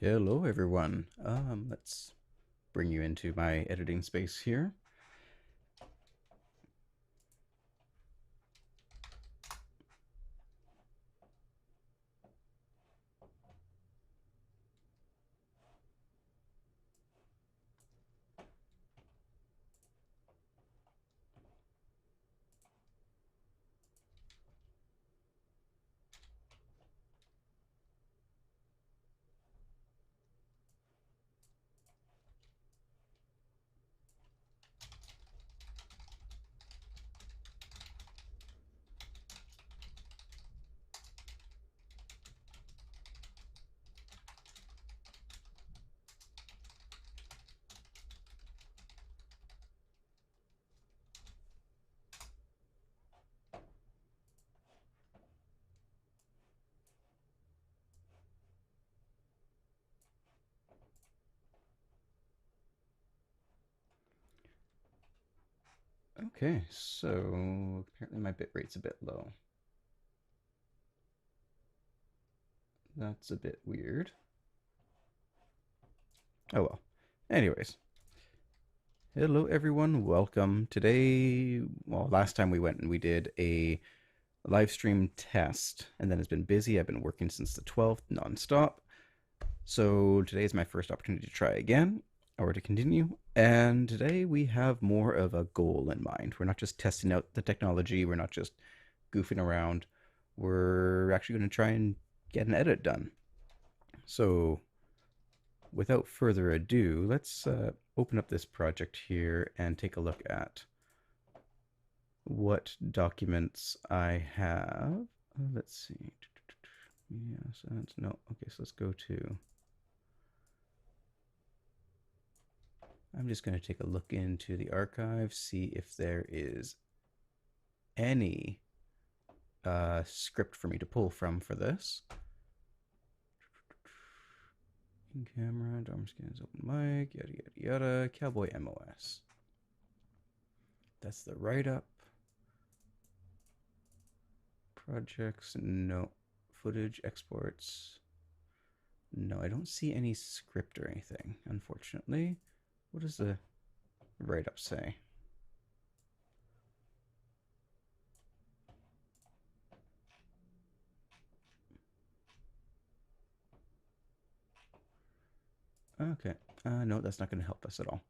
Hello, everyone. Let's bring you into my editing space here. Okay, so apparently my bit rate's a bit low. That's a bit weird. Oh well. Anyways, hello everyone. Welcome. Today, well, last time we went and we did a live stream test, and then it's been busy. I've been working since the 12th nonstop. So today is my first opportunity to try again or to continue. And today we have more of a goal in mind. We're not just testing out the technology, we're not just goofing around. We're actually going to try and get an edit done. So without further ado, let's open up this project here and take a look at what documents I have. Let's see. Yes, that's no. Okay, so let's go to. I'm just going to take a look into the archive, see if there is any script for me to pull from for this. In camera, dorm scans, open mic, yada yada yada, cowboy MOS. That's the write up. Projects, no. Footage, exports. No, I don't see any script or anything, unfortunately. What does the write up say? Okay. No, that's not going to help us at all.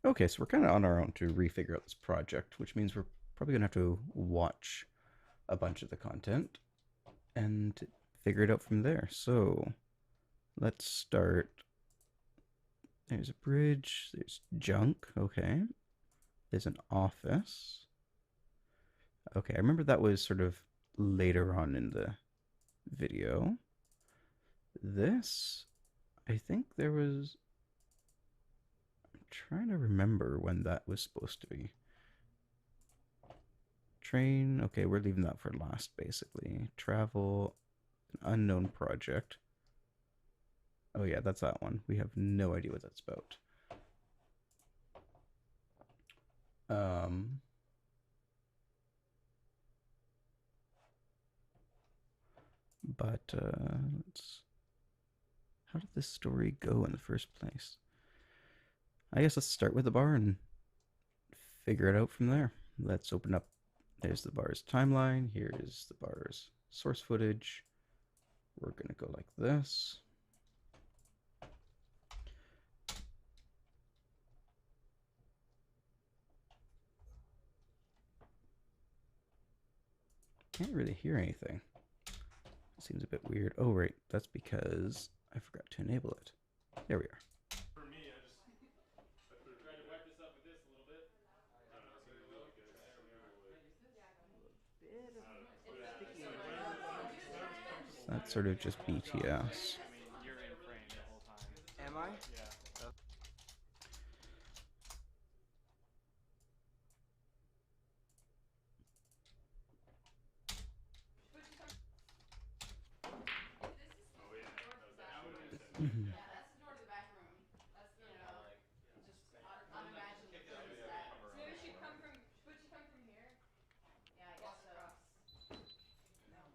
Okay, so we're kind of on our own to refigure out this project, which means we're probably going to have to watch a bunch of the content and figure it out from there. So let's start. There's a bridge, there's junk, okay. There's an office. Okay, I remember that was sort of later on in the video. This, I think there was. I'm trying to remember when that was supposed to be. Train, okay, we're leaving that for last basically. Travel, an unknown project. Oh yeah, that's that one. We have no idea what that's about. Um, but let's. How did this story go in the first place? I guess let's start with the bar and figure it out from there. Let's open up. There's the bar's timeline. Here is the bar's source footage. We're gonna go like this. Can't really hear anything. It seems a bit weird. Oh, right. That's because I forgot to enable it. There we are. So that's sort of just BTS. Am I? Mhm. Now,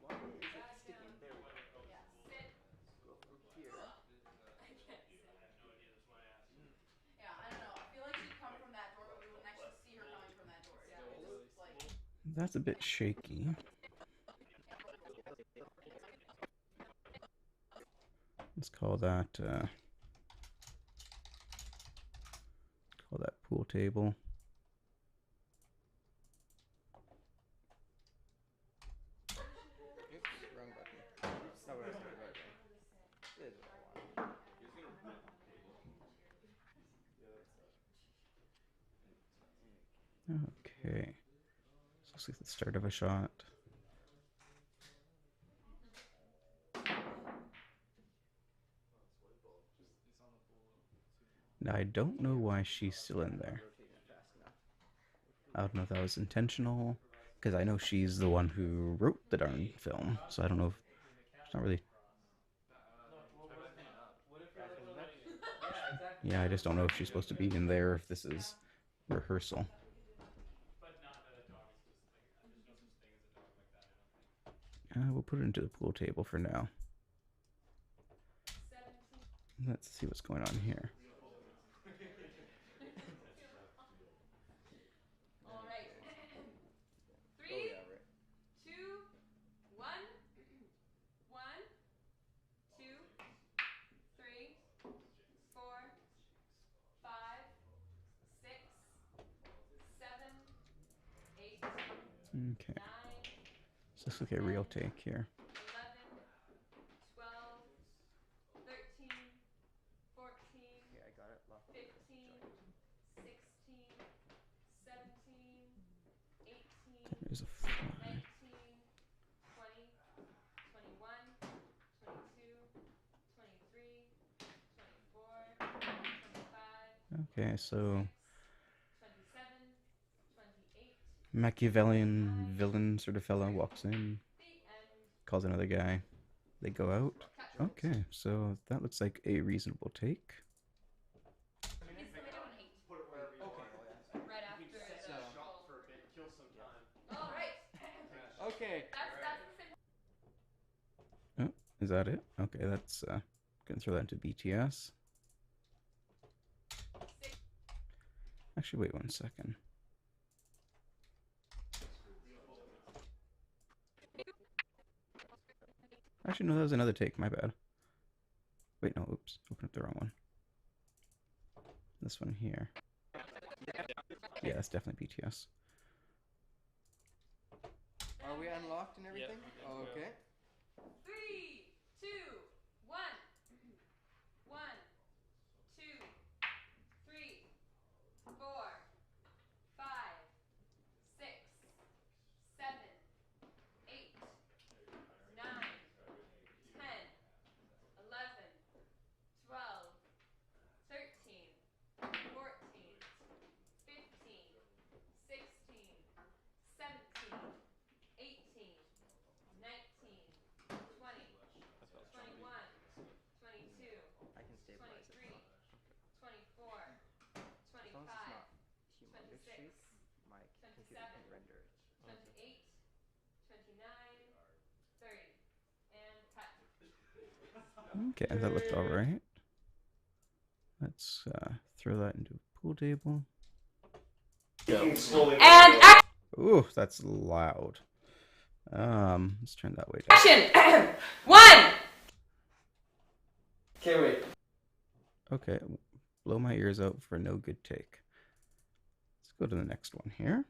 why is it sticking? There we go. That's a bit shaky. Let's call that pool table. Oops, wrong button. That's not what I was thinking about doing. This is what I want. Okay. So looks like the start of a shot. Now I don't know why she's still in there. I don't know if that was intentional, because I know she's the one who wrote the darn film, so I don't know if it's not really. Yeah, I just don't know if she's supposed to be in there, if this is rehearsal. We'll put it into the pool table for now. Let's see what's going on here. All right. 3, 2, 1. 1, 2, 3, 4, 5, 6, 7, 8, Okay. 9, So this looks like a real take here. 11, 12, 13, 14, Yeah, I got it. 15, 16, 17, 18, There's a fly. 19, 20, 21, 22, 23, 24, 25, Okay, so 27, 28, Machiavellian villain sort of fella walks in, the end. calls another guy. They go out. Okay, so that looks like a reasonable take. Instantly down 8. Okay, oh yeah. Right after the shop for a bit, kill some time. All right. Okay. That's the same. Oh, is that it? Okay, that's gonna throw that into BTS. Actually, wait 1 second. Actually, no, that was another take. My bad. Wait, no, oops. Open up the wrong one. This one here. Yeah, that's definitely BTS. Are we unlocked and everything? Yep, Okay. 3, 2, 1. 1, 2, 3, 4, 5, 6, 7, 8, 9, 10, 11, 12, 13, 14, 15, 16, 17, 18, 19, 20, 21, 22, I can stabilize 23, it. 24, As long as 25, it's not humongous 26, shape, my computer 27, can render it. 28, 29, 30, and cut. Okay, that looked alright. Let's throw that into a pool table. And Ooh, that's loud. Let's turn that way down. action! 1! Okay, wait. Okay, blow my ears out for no good take. Let's go to the next one here.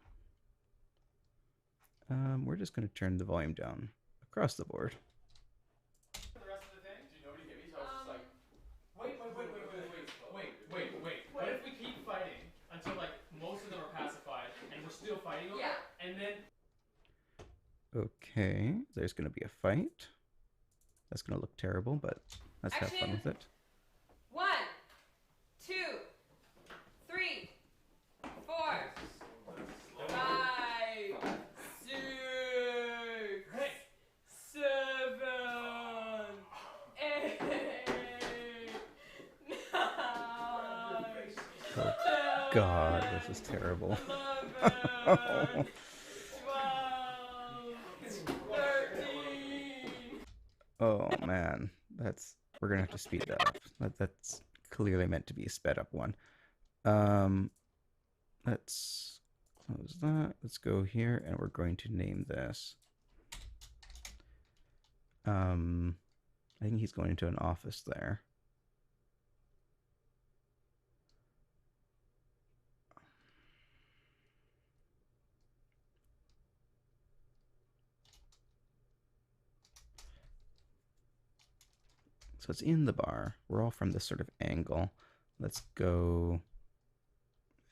We're just going to turn the volume down across the board. The rest of the thing? Dude, nobody hit me, so I was just like, wait. What if we keep fighting until like most of them are pacified and we're still fighting over it? And then Okay, there's going to be a fight. That's going to look terrible, but let's have fun with it. 1, 2, 3, 4, 5, 6, 7, 8, 9, Oh, 10, God, this is terrible. 11, 12, 13. Oh, man. We're going to have to speed that up. That's clearly meant to be a sped up one. Let's Close that. Let's go here, and we're going to name this. I think he's going into an office there. So it's in the bar. We're all from this sort of angle. Let's go.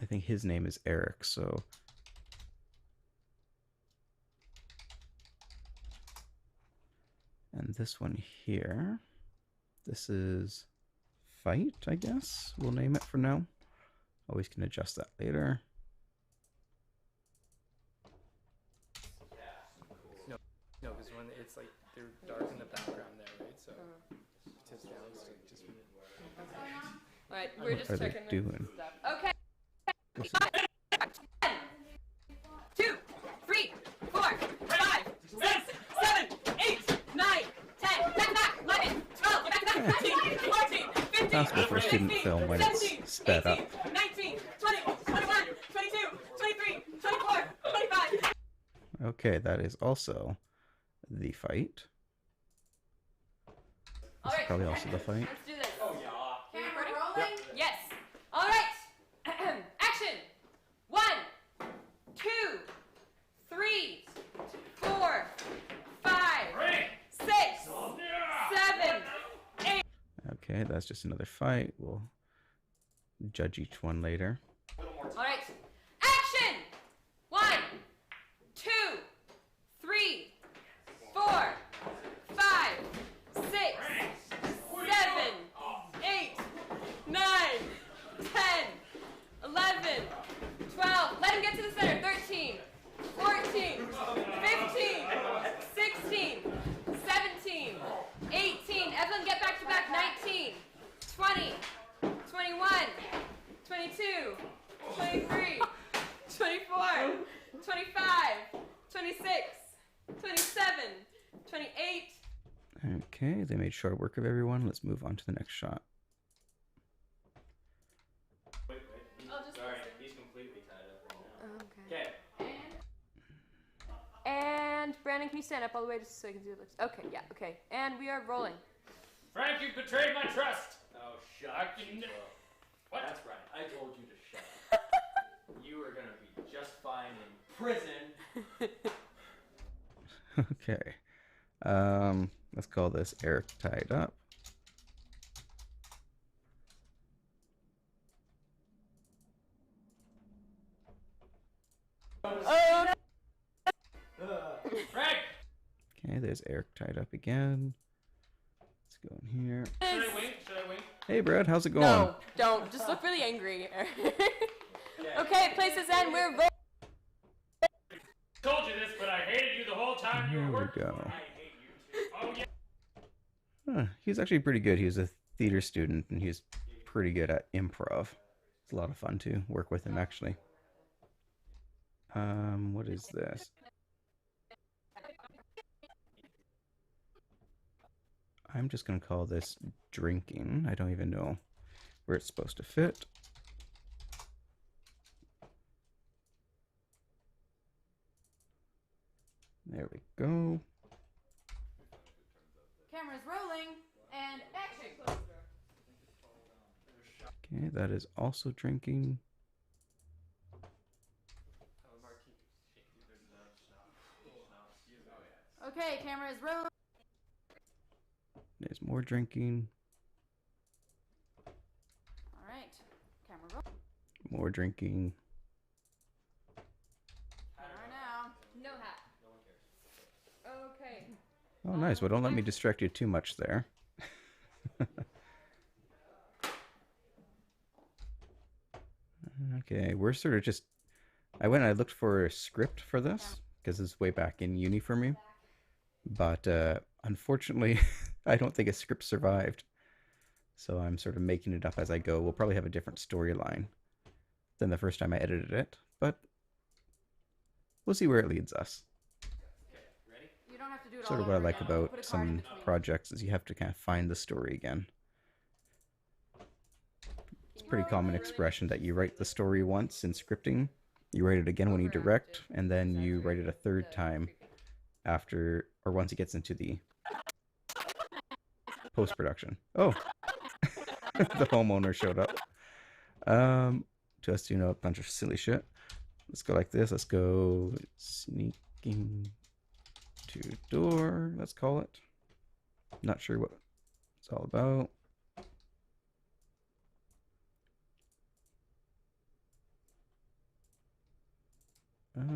I think his name is Eric, so. And this one here, this is fight, I guess. We'll name it for now. Always can adjust that later. No, because when it's like they're dark in the background there, right? So just down, so just. Alright, we're just What are they checking doing? stuff. Okay. This 1, 2, 3, 4, 5, 6, 7, 8, 9, 10, back to back, 11, 12, get back to back, 13, 14, 15, possible for a student 16, film when 17, it's sped 18, up. 19, 20, 21, 22, 23, 24, 25. Okay, that is also the fight. This is probably also the fight. Let's do this. Oh, yeah. Camera rolling? Yes. All right. Action. 1, 2, 3, 4, 5, 6, 7, 8. Okay, that's just another fight. We'll judge each one later. All right. Action. 1, 2, 3, 4, 5, 6, 7, 8, 9, 10, 11, 12. Let him get to the center. 13, 14, 15, 16, 17, 18. Evelyn, get back to back. 19, 20, 21, 22, 23, 24, 25, 26, 27, 28. Okay, they made short work of everyone. Let's move on to the next shot. I'll just Sorry, he's completely tied up right now. Okay. And Brandon, can you stand up all the way just so I can see the looks? Okay, yeah, okay. And we are rolling. Frank, you betrayed my trust. Oh, shut I up. can- Chico. What? That's right. I told you to shut up. You are gonna be just fine in prison. Okay. Let's call this Eric tied up. Frank, Okay, there's Eric tied up again. Let's go in here. should I wink? Should I wink? Hey, Brad, how's it going? No, don't. Just look really angry. Okay, places end. We're rolling. Told you this, but I hated you the whole time you Here were we working. go. I hate you too. Oh yeah. Huh, he's actually pretty good. He's a theater student, and he's pretty good at improv. It's a lot of fun to work with him, actually. What is this? I'm just going to call this drinking. I don't even know where it's supposed to fit. There we go. Cameras rolling and action. Okay, that is also drinking. Okay, cameras rolling. There's more drinking. All right, camera rolling. More drinking. Now. No hat. Okay. Oh, nice. Well, don't let me distract you too much there. Okay, we're sort of just... I went and I looked for a script for this, because it's way back in uni for me. But unfortunately, I don't think a script survived. So I'm sort of making it up as I go. We'll probably have a different storyline than the first time I edited it, but we'll see where it leads us. You don't have to do it Sort all of what I over like again. about Put a card in some between. projects is you have to kind of find the story again. It's a pretty common expression that you write the story once in scripting, You write it again when you direct, and then you write it a third time after, or once it gets into the post-production. Oh, the homeowner showed up. Just, a bunch of silly shit. Let's go like this. Let's go sneaking to door, let's call it. Not sure what it's all about.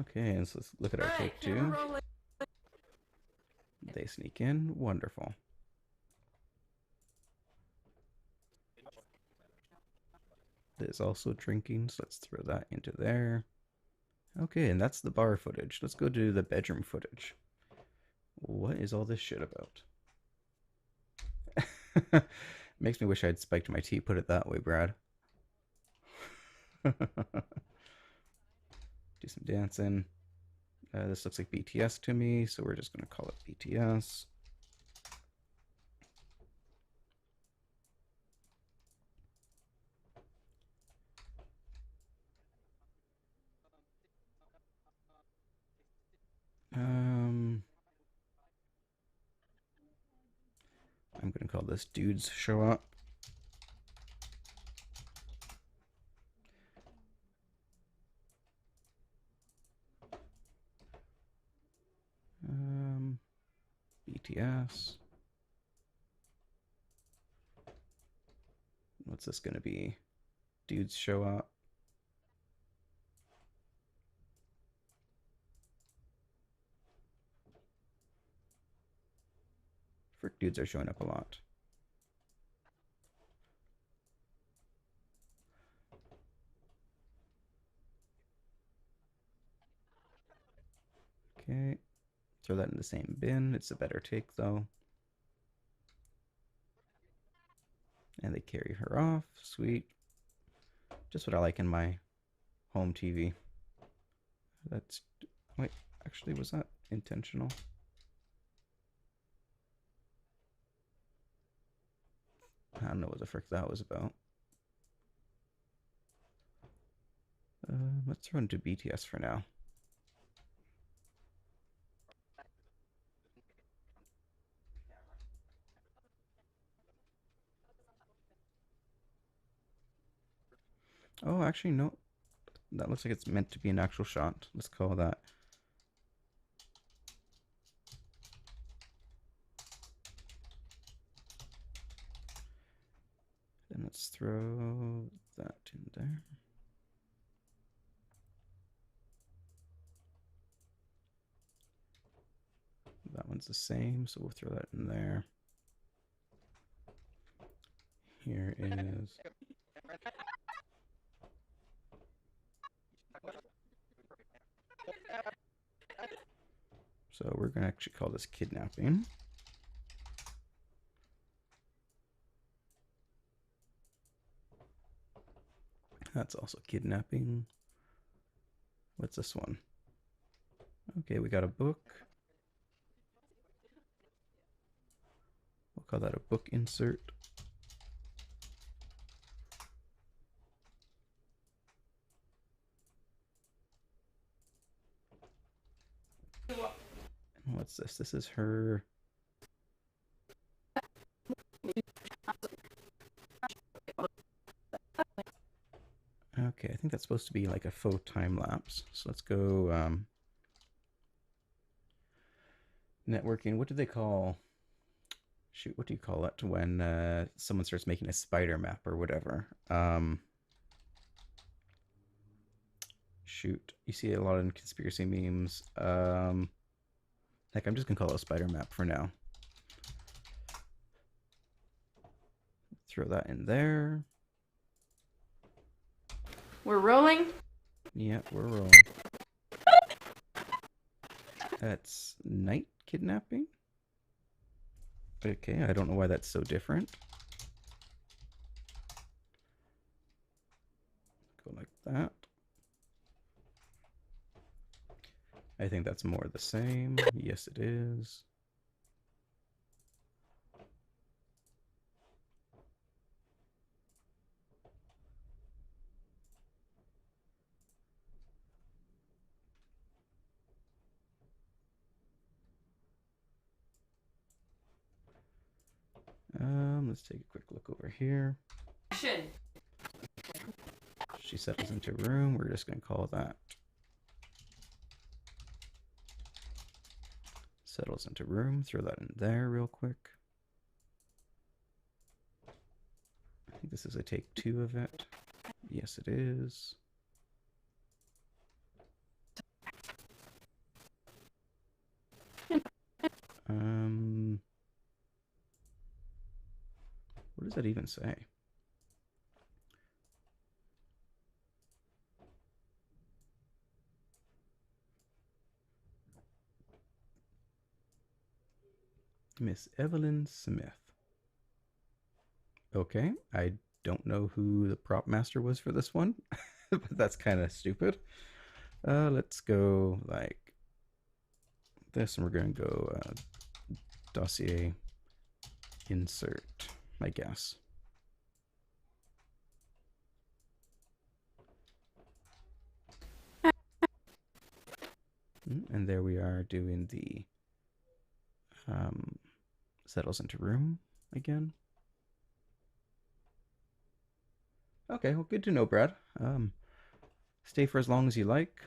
Okay, and so let's look at our take 2. They sneak in. Wonderful. There's also drinking, so let's throw that into there. Okay, and that's the bar footage. Let's go to the bedroom footage. What is all this shit about? Makes me wish I'd spiked my tea, put it that way, Brad. Do some dancing. This looks like BTS to me, so we're just going to call it BTS. I'm going to call this Dudes Show Up. BTS. What's this going to be? Dudes Show Up. Frick, dudes are showing up a lot. Okay, throw that in the same bin. It's a better take though. And they carry her off. Sweet. Just what I like in my home TV. That's, wait, actually, was that intentional? I don't know what the frick that was about. Let's throw into BTS for now. Oh, actually, no. That looks like it's meant to be an actual shot. Let's call that. And let's throw that in there. That one's the same, so we'll throw that in there. Here is... So we're going to actually call this kidnapping. That's also kidnapping. What's this one? Okay, we got a book. We'll call that a book insert. And what's this? This is her. Okay, I think that's supposed to be like a faux time lapse. So let's go networking. What do they call? Shoot, what do you call it when someone starts making a spider map or whatever? Shoot, you see a lot in conspiracy memes. Heck, I'm just gonna call it a spider map for now. Throw that in there. We're rolling. Yeah, we're rolling. That's night kidnapping. Okay, I don't know why that's so different. Go like that. I think that's more the same. Yes, it is. Let's take a quick look over here. Action. She settles into room. We're just going to call that. Settles into room. Throw that in there real quick. I think this is a take 2 of it. Yes, it is. What does that even say? Miss Evelyn Smith. Okay, I don't know who the prop master was for this one, but that's kind of stupid. Let's go like this, and we're going to go dossier insert, I guess. And there we are doing the settles into room again. Okay, well, good to know, Brad. Stay for as long as you like,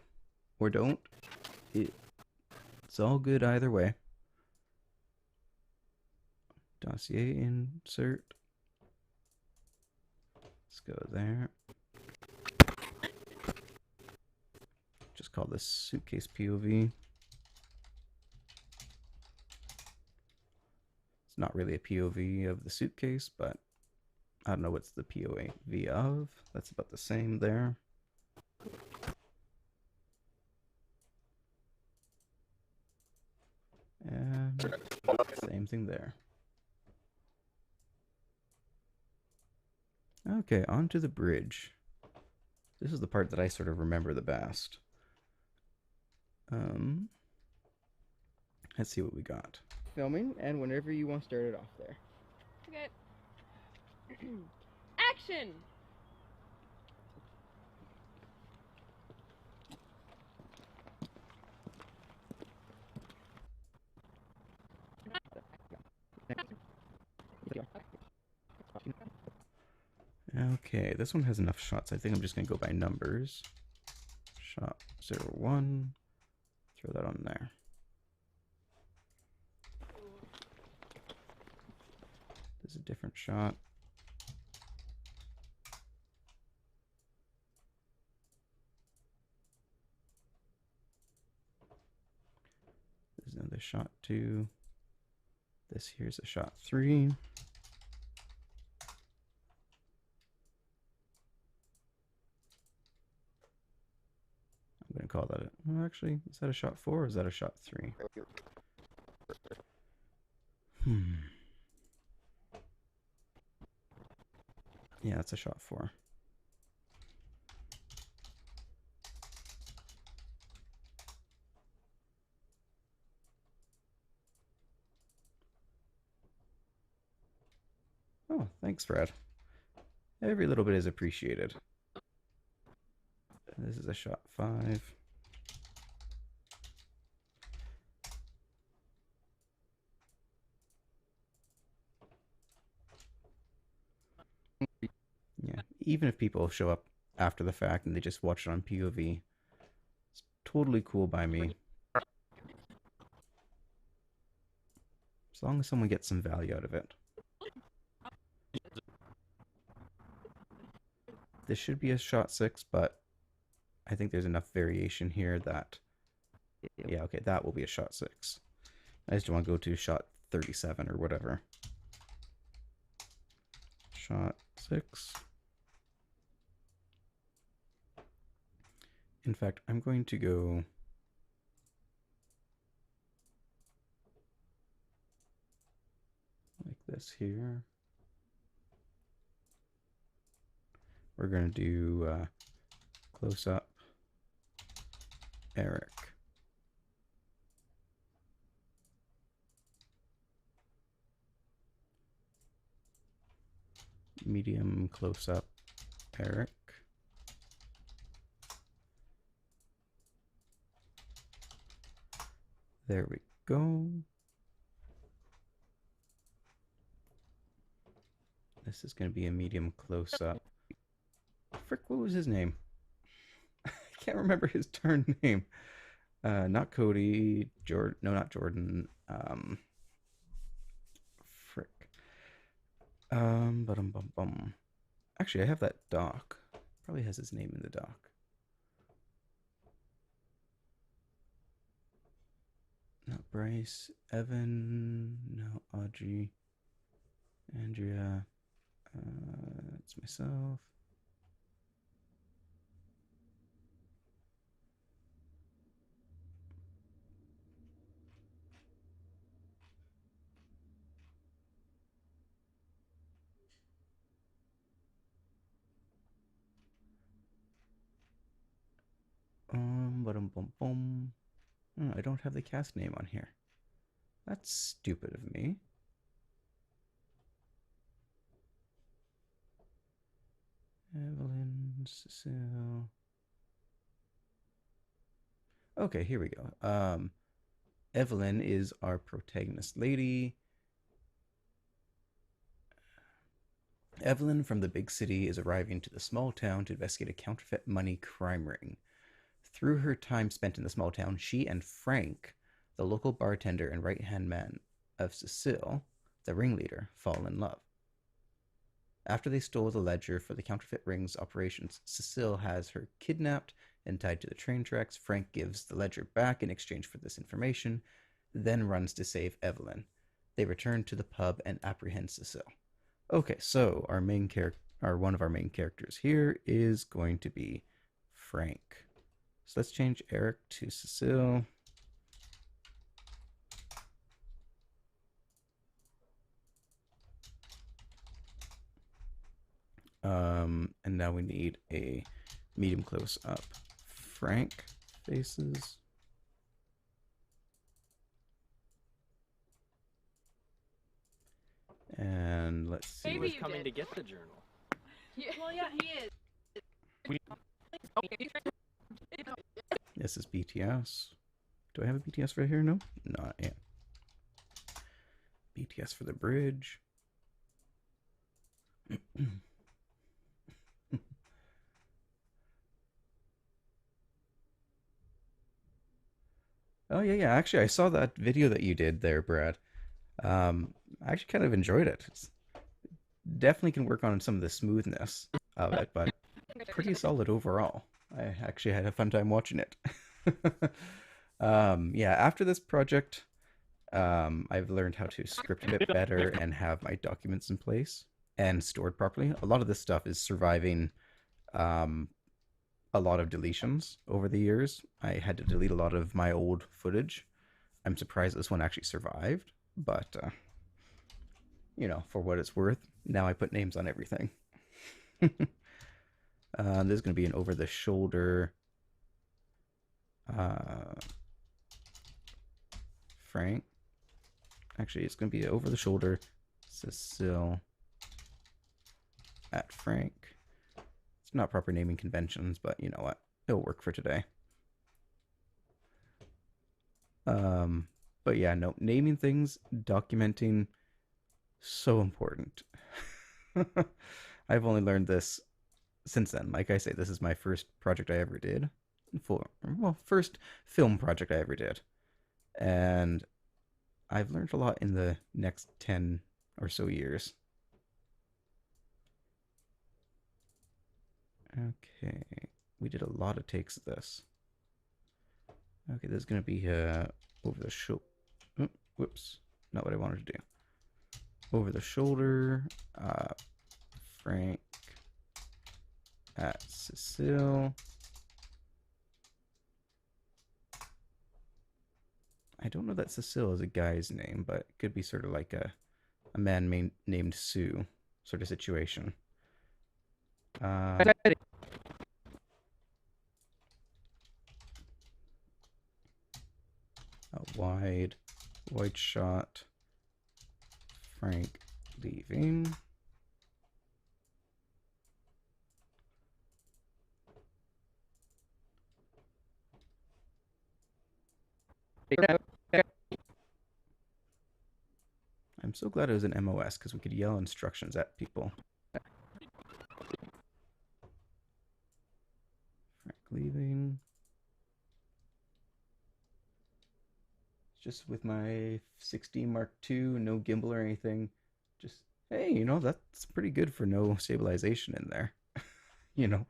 or don't. It's all good either way. Dossier insert. Let's go there. Just call this suitcase POV. It's not really a POV of the suitcase, but I don't know what's the POV of. That's about the same there. And same thing there. Okay, on to the bridge. This is the part that I sort of remember the best. Let's see what we got. Filming, and whenever you want to start it off there. Okay. Action! Okay, this one has enough shots. I think I'm just going to go by numbers. Shot 01. Throw that on there. There's a different shot. There's another shot 2. This here's a shot 3. I'm going to call that it. Well, actually, is that a shot 4 or is that a shot 3? Yeah, it's a shot 4. Oh, thanks, Brad. Every little bit is appreciated. This is a shot 5. Yeah, even if people show up after the fact and they just watch it on POV, it's totally cool by me. As long as someone gets some value out of it. This should be a shot 6, but I think there's enough variation here that, yeah, okay, that will be a shot 6. I just don't want to go to shot 37 or whatever. Shot 6. In fact, I'm going to go like this here. We're going to do close up Eric. Medium close up Eric. There we go. This is going to be a medium close-up. Frick, what was his name? I can't remember his turn name. Not Cody. Jordan. No, not Jordan. Frick. Bum. Actually, I have that doc. Probably has his name in the doc. Not Bryce. Evan. No, Audrey. Andrea. It's myself. Bum. Oh, I don't have the cast name on here. That's stupid of me. Evelyn, Cecile. Okay, here we go. Evelyn is our protagonist lady. Evelyn from the big city is arriving to the small town to investigate a counterfeit money crime ring. Through her time spent in the small town, she and Frank, the local bartender and right-hand man of Cecile, the ringleader, fall in love. After they stole the ledger for the counterfeit ring's operations, Cecile has her kidnapped and tied to the train tracks. Frank gives the ledger back in exchange for this information, then runs to save Evelyn. They return to the pub and apprehend Cecile. Okay, so our main character, one of our main characters here is going to be Frank. So let's change Eric to Cecile. And now we need a medium close up Frank faces. And let's see. He was coming to get the journal. Yeah. Well, yeah, he is. This is BTS. Do I have a BTS right here? No? Not yet. BTS for the bridge. Oh, yeah. Actually, I saw that video that you did there, Brad. I actually kind of enjoyed it. It's definitely can work on some of the smoothness of it, but pretty solid overall. I actually had a fun time watching it. Yeah, after this project, I've learned how to script a bit better and have my documents in place and stored properly. A lot of this stuff is surviving a lot of deletions over the years. I had to delete a lot of my old footage. I'm surprised this one actually survived, but you know, for what it's worth, now I put names on everything. There's going to be an over-the-shoulder Frank. Actually, it's going to be over-the-shoulder Cecile at Frank. It's not proper naming conventions, but you know what? It'll work for today. But yeah, no, naming things, documenting, so important. I've only learned this since then. Like I say, this is my first project I ever did. First film project I ever did. And I've learned a lot in the next 10 or so years. Okay, we did a lot of takes of this. Okay, this is going to be over the shoulder. Oh, whoops, not what I wanted to do. Over the shoulder, Frank at Cecile. I don't know that Cecile is a guy's name, but it could be sort of like a man named Sue sort of situation. A wide shot. Frank leaving. I'm so glad it was an MOS because we could yell instructions at people. Frank leaving. Just with my 16 Mark II, no gimbal or anything. Just, hey, you know, that's pretty good for no stabilization in there. You know,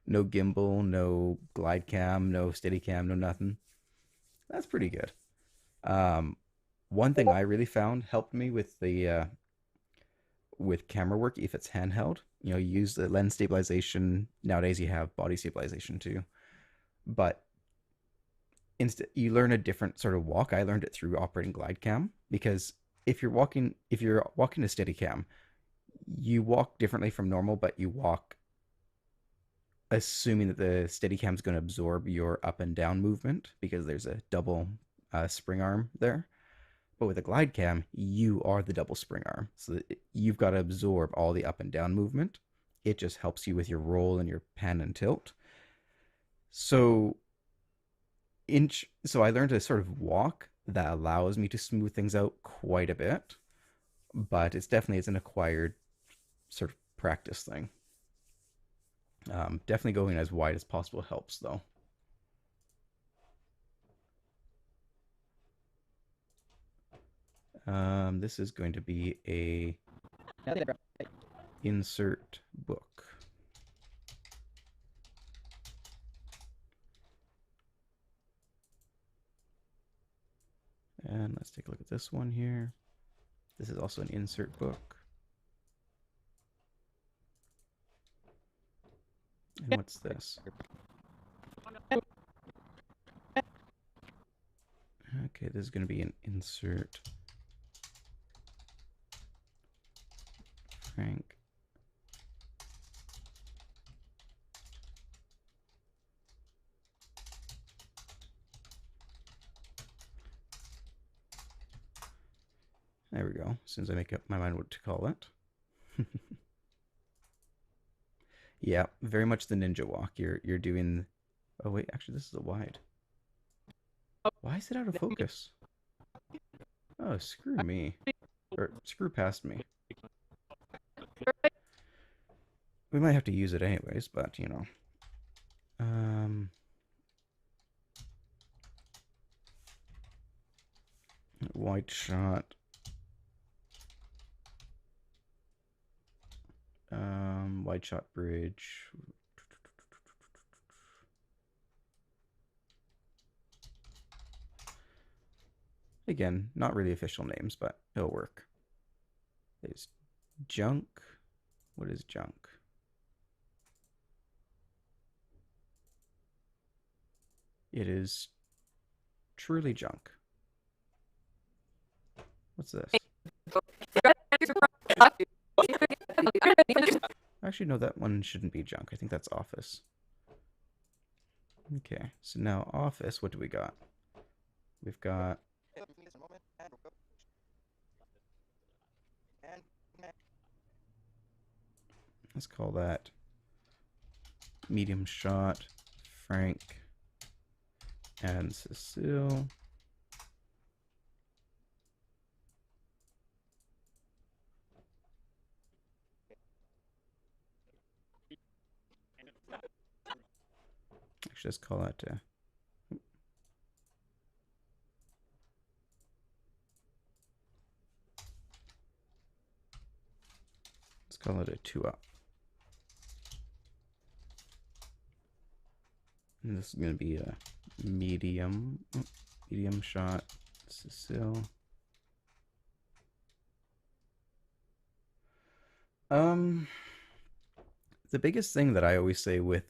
no gimbal, no glide cam, no steady cam, no nothing. That's pretty good. One thing I really found helped me with the with camera work if it's handheld. You know, you use the lens stabilization. Nowadays, you have body stabilization too, but instead you learn a different sort of walk. I learned it through operating glide cam because if you're walking a steady cam, you walk differently from normal, but you walk assuming that the steady cam is going to absorb your up and down movement because there's a double spring arm there. But with a glide cam, you are the double spring arm. So that you've got to absorb all the up and down movement. It just helps you with your roll and your pan and tilt. So so I learned to sort of walk that allows me to smooth things out quite a bit. But it's an acquired sort of practice thing. Definitely going as wide as possible helps though. This is going to be a insert book. And let's take a look at this one here. This is also an insert book. And what's this? Okay, this is going to be an insert. Frank. There we go. As soon as I make up my mind what to call it. Yeah, very much the ninja walk. You're doing. Oh wait, actually this is a wide. Why is it out of focus? Oh, screw me. Or screw past me. We might have to use it anyways, but you know. Wide shot. Wide shot bridge. Again, not really official names, but it'll work. There's junk. What is junk? It is truly junk. What's this? Actually, no, that one shouldn't be junk. I think that's office. Okay, so now office, what do we got? We've got... Let's call that medium shot, Frank and Cecile. Actually, let's call that let's call it a 2-up. And this is going to be a medium shot, Cecile. The biggest thing that I always say with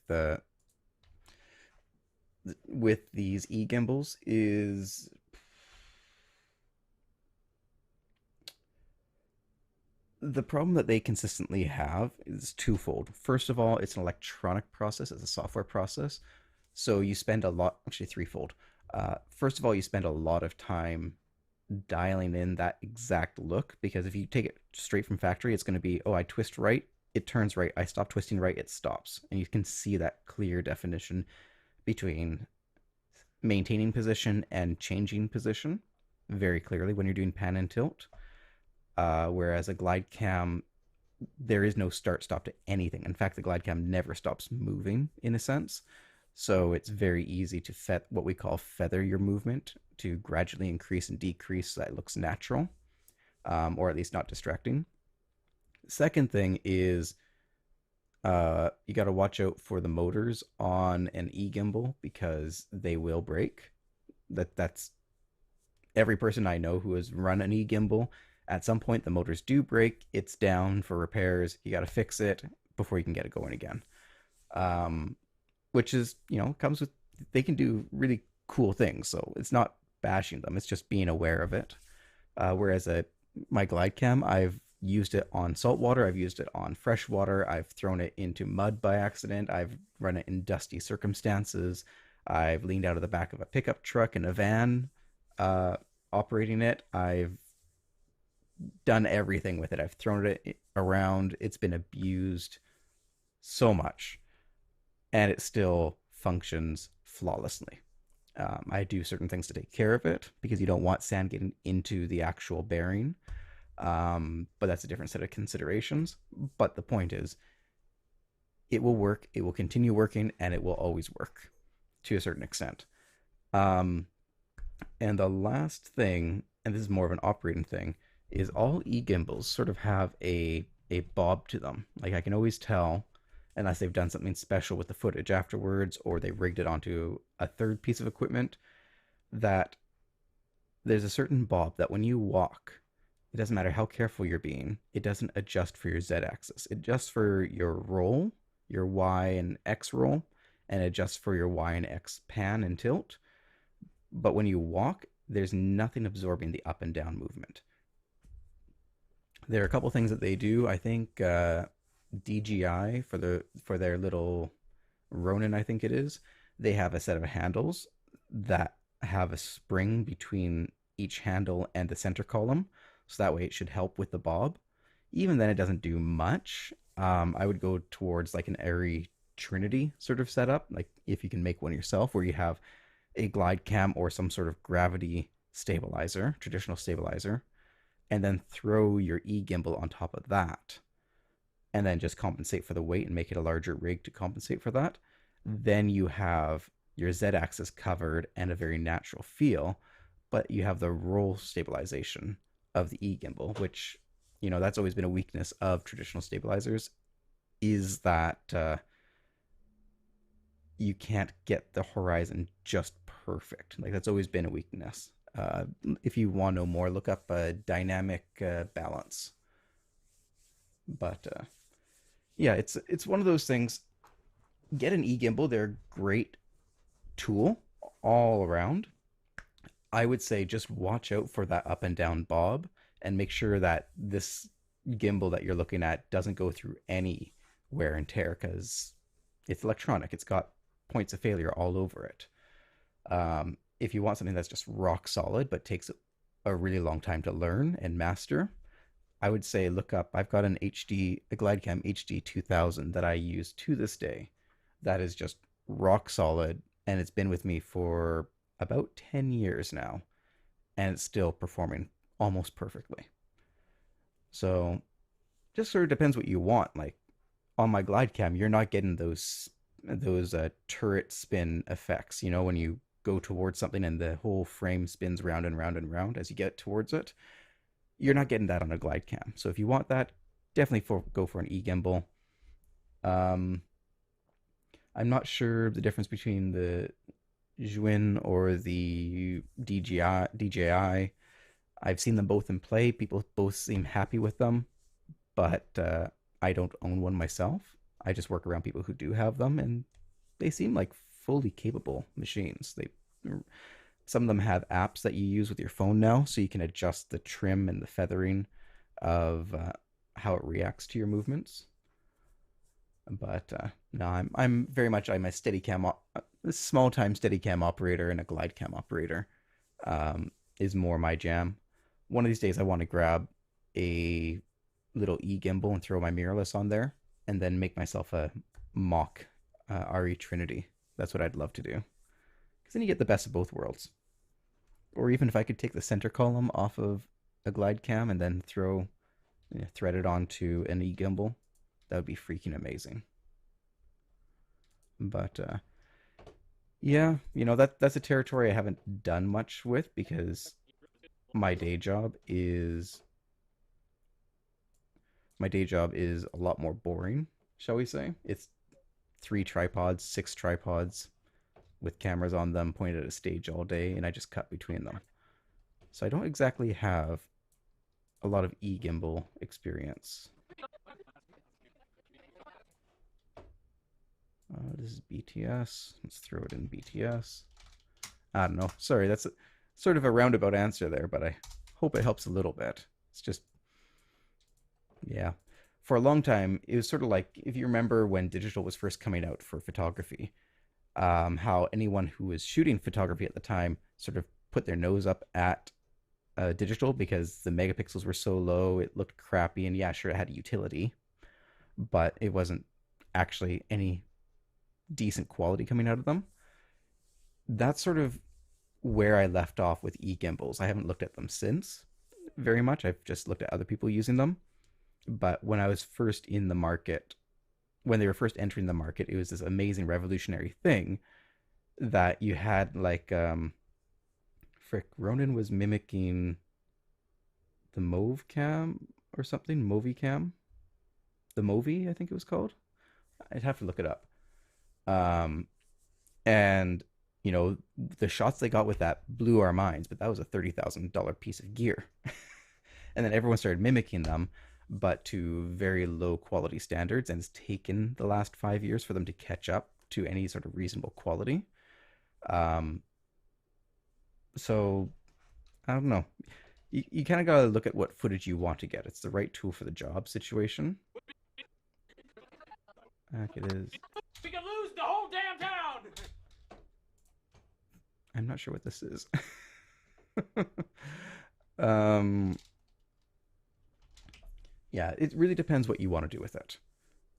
these e-gimbals is the problem that they consistently have is twofold. First of all, it's an electronic process, it's a software process. So you spend a lot, actually threefold. First of all, you spend a lot of time dialing in that exact look, because if you take it straight from factory, it's going to be, oh, I twist right, it turns right. I stop twisting right, it stops. And you can see that clear definition between maintaining position and changing position very clearly when you're doing pan and tilt. Whereas a glide cam, there is no start stop to anything. In fact, the glide cam never stops moving in a sense. So it's very easy to what we call feather your movement to gradually increase and decrease so that it looks natural, or at least not distracting. Second thing is you got to watch out for the motors on an e-gimbal because they will break. That's every person I know who has run an e-gimbal. At some point, the motors do break. It's down for repairs. You got to fix it before you can get it going again. Which is, comes with, they can do really cool things. So it's not bashing them. It's just being aware of it. Whereas my glide cam, I've used it on salt water. I've used it on fresh water. I've thrown it into mud by accident. I've run it in dusty circumstances. I've leaned out of the back of a pickup truck in a van operating it. I've done everything with it. I've thrown it around. It's been abused so much, and it still functions flawlessly. I do certain things to take care of it because you don't want sand getting into the actual bearing. But that's a different set of considerations. But the point is, it will work, it will continue working, and it will always work to a certain extent. And the last thing, and this is more of an operating thing, is all e-gimbals sort of have a bob to them. Like I can always tell, unless they've done something special with the footage afterwards, or they rigged it onto a third piece of equipment, that there's a certain bob that when you walk, it doesn't matter how careful you're being, it doesn't adjust for your z-axis. It adjusts for your roll, your y and x roll, and adjusts for your y and x pan and tilt. But when you walk, there's nothing absorbing the up and down movement. There are a couple things that they do. I think DJI for their little Ronin, I think it is, they have a set of handles that have a spring between each handle and the center column, so that way it should help with the bob. Even then, it doesn't do much. I would go towards like an Airy Trinity sort of setup, like if you can make one yourself, where you have a glide cam or some sort of gravity stabilizer, traditional stabilizer, and then throw your e-gimbal on top of that, and then just compensate for the weight and make it a larger rig to compensate for that. Then you have your z-axis covered and a very natural feel, but you have the roll stabilization of the e-gimbal, which, that's always been a weakness of traditional stabilizers, is that you can't get the horizon just perfect. Like that's always been a weakness. If you want to know more, look up dynamic balance. But yeah, it's one of those things. Get an e-gimbal. They're a great tool all around. I would say just watch out for that up and down bob and make sure that this gimbal that you're looking at doesn't go through any wear and tear, because it's electronic. It's got points of failure all over it. If you want something that's just rock solid but takes a really long time to learn and master, I would say look up. I've got a GlideCam HD 2000 that I use to this day. That is just rock solid, and it's been with me for about 10 years now, and it's still performing almost perfectly. So just sort of depends what you want. Like on my GlideCam, you're not getting those turret spin effects, when you go towards something and the whole frame spins round and round and round as you get towards it. You're not getting that on a GlideCam. So if you want that, definitely go for an e-gimbal. I'm not sure the difference between the Zhuin or the DJI. I've seen them both in play. People both seem happy with them, but I don't own one myself. I just work around people who do have them, and they seem like fully capable machines. Some of them have apps that you use with your phone now, so you can adjust the trim and the feathering of how it reacts to your movements. But no, I'm very much a Steadicam, a small time Steadicam operator, and a GlideCam operator is more my jam. One of these days, I want to grab a little e-gimbal and throw my mirrorless on there, and then make myself a mock RE Trinity. That's what I'd love to do, because then you get the best of both worlds. Or even if I could take the center column off of a glide cam and then thread it onto an e-gimbal, that would be freaking amazing. But yeah, that's a territory I haven't done much with because my day job is my day job is a lot more boring, shall we say? It's 3 tripods, 6 tripods with cameras on them pointed at a stage all day, and I just cut between them. So I don't exactly have a lot of e-gimbal experience. This is BTS. Let's throw it in BTS. I don't know. Sorry, that's sort of a roundabout answer there, but I hope it helps a little bit. It's just, yeah. For a long time, it was sort of like, if you remember when digital was first coming out for photography, how anyone who was shooting photography at the time sort of put their nose up at digital because the megapixels were so low, it looked crappy, and yeah, sure, it had utility, but it wasn't actually any decent quality coming out of them. That's sort of where I left off with e-gimbals. I haven't looked at them since very much. I've just looked at other people using them. But when I was first in the market, when they were first entering the market, it was this amazing revolutionary thing that you had like frick, Ronin was mimicking the Move Cam or something, Movi Cam. The Movi, I think it was called. I'd have to look it up. Um and the shots they got with that blew our minds, but that was a $30,000 piece of gear. And then everyone started mimicking them, but to very low quality standards, and it's taken the last 5 years for them to catch up to any sort of reasonable quality. Um, so I don't know. You kind of got to look at what footage you want to get. It's the right tool for the job situation. It is. We could lose the whole damn town! I'm not sure what this is. um, yeah, it really depends what you want to do with it.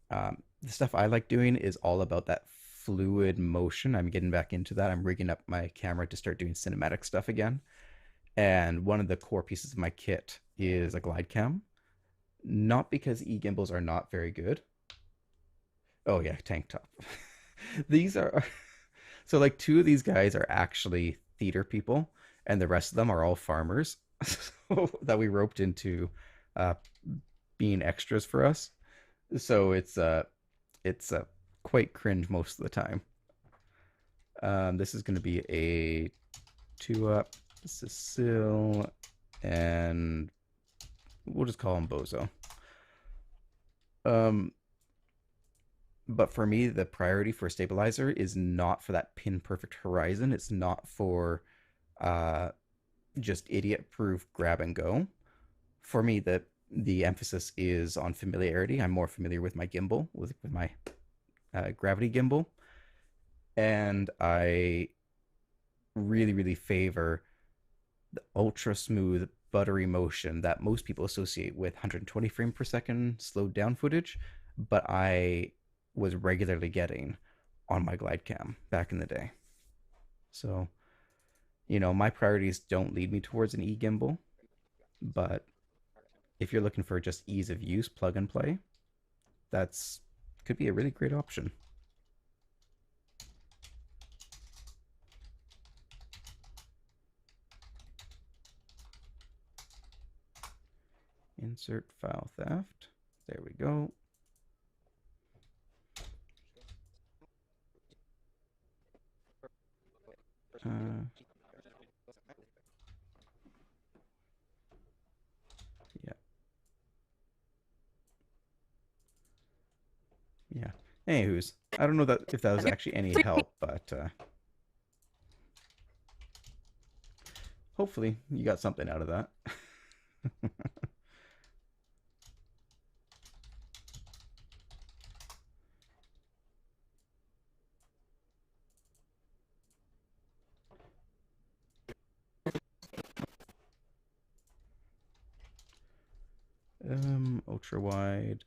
The stuff I like doing is all about that fluid motion. I'm getting back into that. I'm rigging up my camera to start doing cinematic stuff again. And one of the core pieces of my kit is a glide cam. Not because e-gimbals are not very good. Oh yeah, tank top. These are so like 2 of these guys are actually theater people, and the rest of them are all farmers that we roped into uh, being extras for us. So it's quite cringe most of the time. This is going to be a 2-up, Cecile, and we'll just call him Bozo. But for me, the priority for a stabilizer is not for that pin perfect horizon. It's not for uh, just idiot proof grab and go. For me, the emphasis is on familiarity. I'm more familiar with my gimbal, with my gravity gimbal, and I really, really favor the ultra smooth, buttery motion that most people associate with 120 frame per second slowed down footage, but I was regularly getting on my glide cam back in the day. So, my priorities don't lead me towards an e-gimbal, but if you're looking for just ease of use, plug and play, that's could be a really great option. Insert file theft. There we go. Yeah. Yeah. Anywho's, I don't know that if that was actually any help, but hopefully you got something out of that. Ultra wide.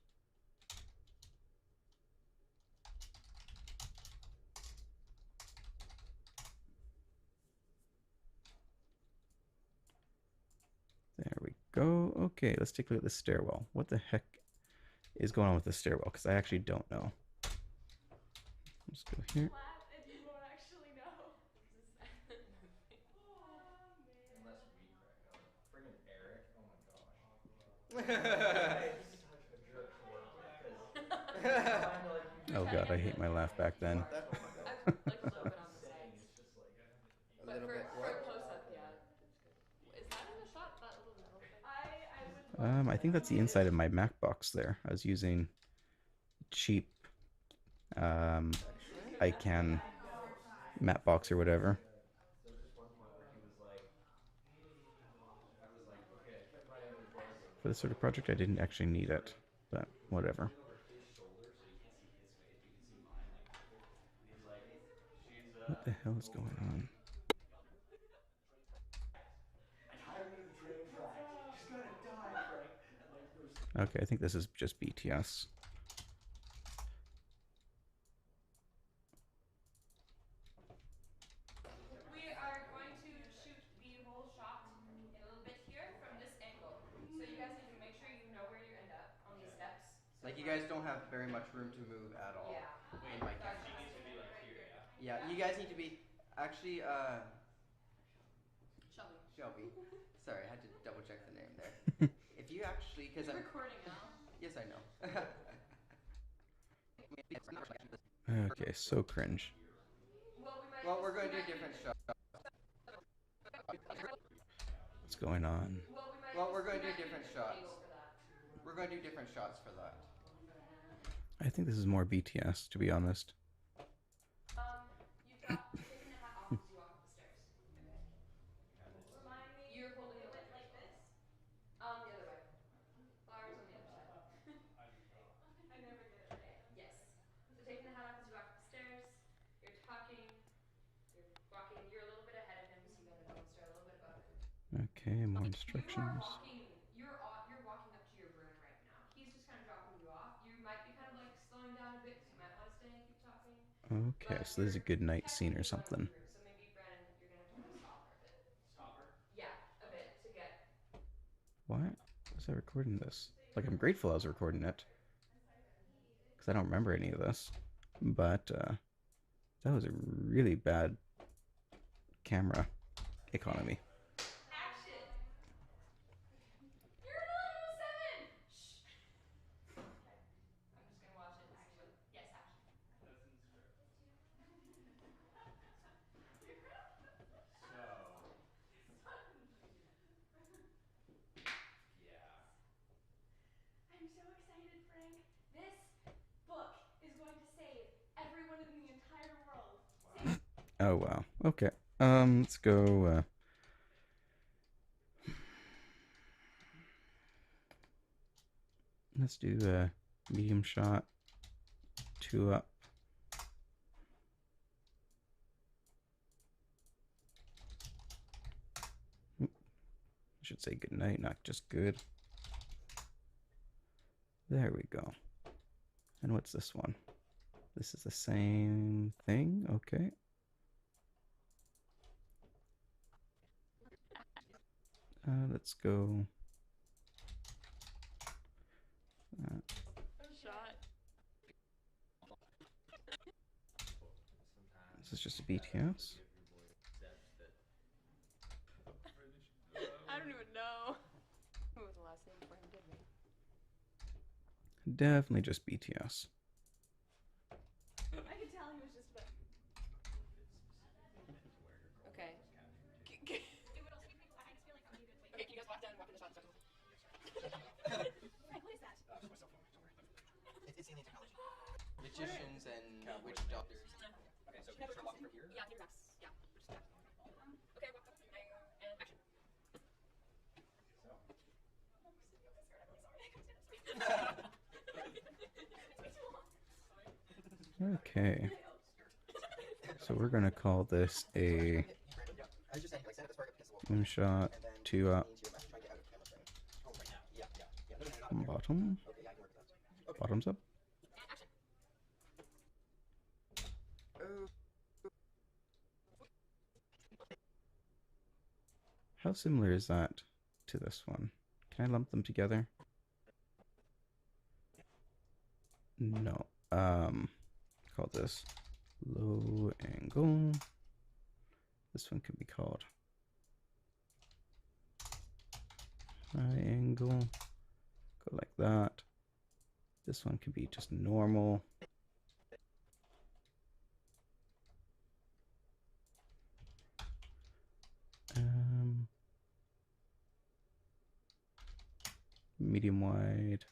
There we go. Okay, let's take a look at the stairwell. What the heck is going on with the stairwell? Because I actually don't know. Let's go here. And you won't actually know. Unless we crack up. Friggin' Eric. Oh my gosh. He's such a jerk to work with. Oh god, I hate my laugh back then. Like a little bit on the sides. But for a close up, yeah. Is that in the shot? That little metal thing? I think that's the inside of my Mac box there. I was using cheap ICANN matte box or whatever. For this sort of project, I didn't actually need it, but whatever. What the hell is going on? Okay, I think this is just BTS. We are going to shoot the whole shot in a little bit here from this angle. So you guys need to make sure you know where you end up on these steps. Like you guys don't have very much room to move at all. Yeah. In my camera. Yeah, you guys need to be actually Shelby. Sorry, I had to double check the name there. If you actually, because I'm Recording now. yes, I know. Okay, so cringe. Well, we're going to do a different shot. What's going on? Well, we're going to do different shots. We're going to do different shots for that. I think this is more BTS, to be honest. You've got taken the hat off as you walk up the stairs. Remind me. You're holding it like this? The other way. Flowers on the other side. I never get it right. Yes. So taking the hat off as you walk up the stairs. You're talking. You're walking. You're a little bit ahead of him, so you gotta go and stare a little bit above him. Okay, more instructions. You're walking up to your burn right now. He's just kind of dropping you off. You might be kind of like slowing down a bit, so you might want to stay and keep talking. Okay, so this is a good night scene or something. So maybe Brandon, you're gonna have to kind of stop her a bit. Stop her? Yeah, a bit to get. Why was I recording this? Like, I'm grateful I was recording it, because I don't remember any of this. But that was a really bad camera economy. Action! You're not 07! Shh! Okay. I'm just gonna watch it. Action. Yes, action. I'm so excited, Frank. This book is going to save everyone in the entire world. Oh wow. Okay. Let's go. Let's do the medium shot. 2 up. I should say good night, not just good. There we go. And what's this one? This is the same thing. Okay. Let's go. Shot. This is just a BTS. I don't even know. What was the last name before he did me? Definitely just BTS. I could tell he was just like. Okay. Okay, can you guys walk down and walk in the shot circle? Frank, what is that? It's alien technology. Magicians and witch doctors. Okay, so can you start walking from here? Yeah, your reps. Yeah. Okay, walk up and action. Okay. So we're gonna call this a moonshot 2 up. Bottom. Bottoms up. How similar is that to this one? Can I lump them together? No. Call this low angle. This one could be called high angle. Go like that. This one could be just normal. Medium wide.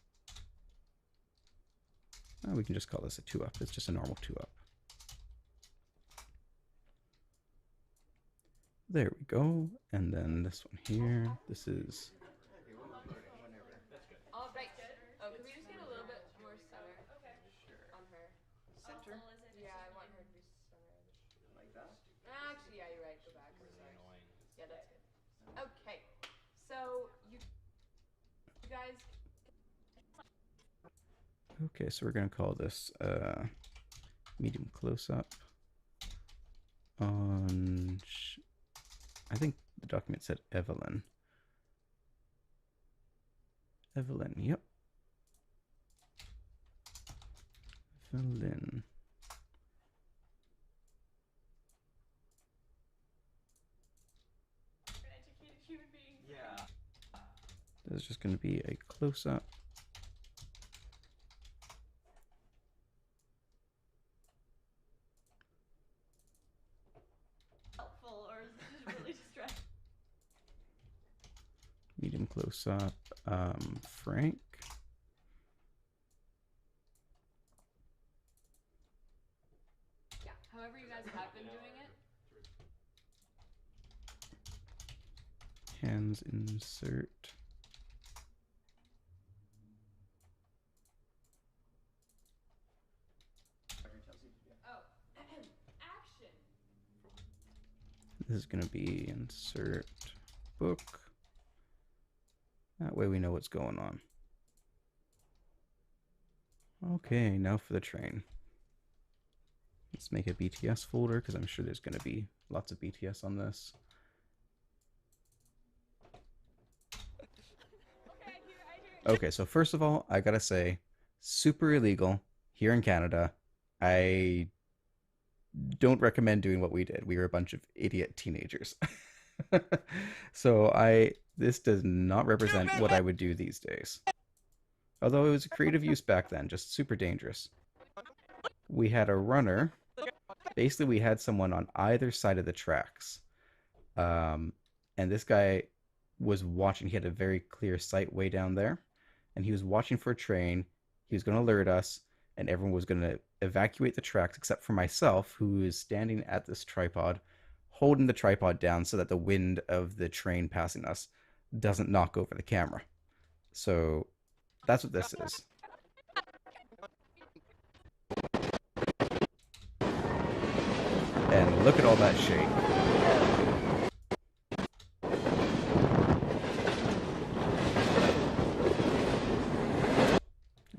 Oh, we can just call this a 2-up. It's just a normal 2-up. There we go. And then this one here. This is... All right. Oh, can we just get a little bit more center? Okay. Sure. On her. Center? Yeah, I want her to be centered. Like that? Actually, yeah, you're right. Go back. Sorry. Yeah, that's good. Okay. So you guys. Okay, so we're going to call this medium close-up on... I think the document said Evelyn. Evelyn, yep. Evelyn. Educated human beings. Yeah. This is just going to be a close-up. Helpful, or is it just really distracting? Medium close-up. Frank. Yeah. However you guys have been doing it. Hands insert. Oh, action. This is going to be insert book. That way we know what's going on. Okay, now for the train. Let's make a BTS folder because I'm sure there's going to be lots of BTS on this. Okay, so first of all, I gotta say, super illegal here in Canada. I don't recommend doing what we did. We were a bunch of idiot teenagers. So this does not represent what I would do these days. Although it was a creative use back then, just super dangerous. We had a runner. Basically, we had someone on either side of the tracks. And this guy was watching. He had a very clear sight way down there. And he was watching for a train. He was going to alert us. And everyone was going to evacuate the tracks except for myself, who is standing at this tripod, holding the tripod down so that the wind of the train passing us doesn't knock over the camera. So that's what this is. And look at all that shake.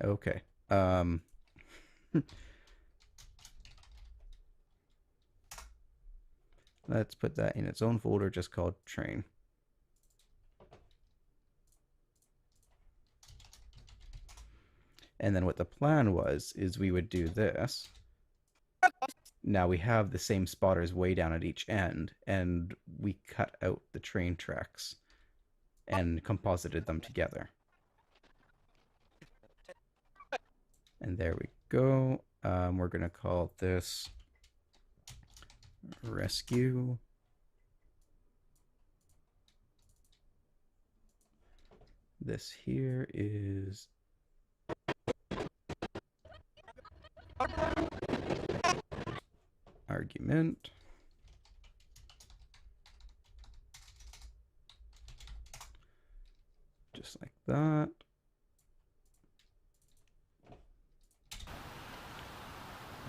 Okay. Let's put that in its own folder just called train. And then what the plan was is we would do this. Now we have the same spotters way down at each end, and we cut out the train tracks and composited them together. And there we go. We're going to call this rescue. This here is argument. Just like that.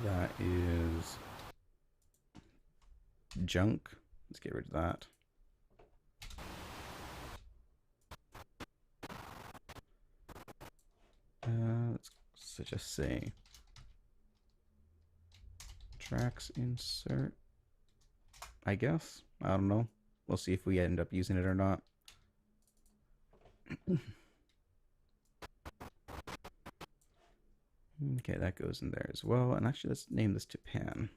That is junk. Let's get rid of that. Let's just say tracks insert, I guess. I don't know. We'll see if we end up using it or not. Okay, that goes in there as well. And actually, let's name this to pan.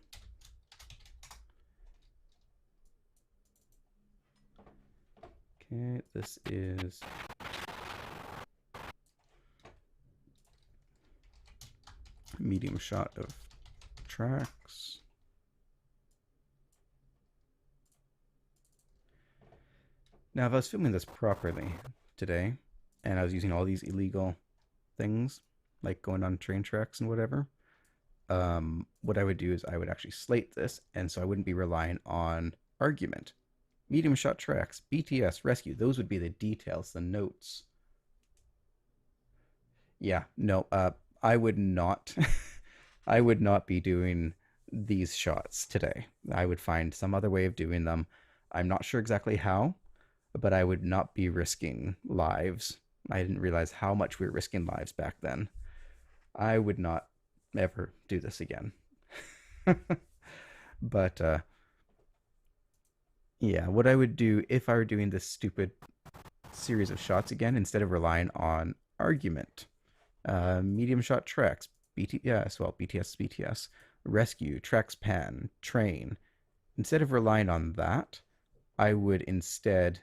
Okay, this is medium shot of tracks. Now, if I was filming this properly today, and I was using all these illegal things, like going on train tracks and whatever, what I would do is I would actually slate this, and so I wouldn't be relying on argument. Medium shot tracks, BTS, rescue, those would be the details, the notes. Yeah, no, I would not, I would not be doing these shots today. I would find some other way of doing them. I'm not sure exactly how, but I would not be risking lives. I didn't realize how much we were risking lives back then. I would not ever do this again. But yeah, what I would do if I were doing this stupid series of shots again, instead of relying on argument, medium shot tracks, BTS, well, BTS, BTS, rescue, tracks pan, train. Instead of relying on that, I would instead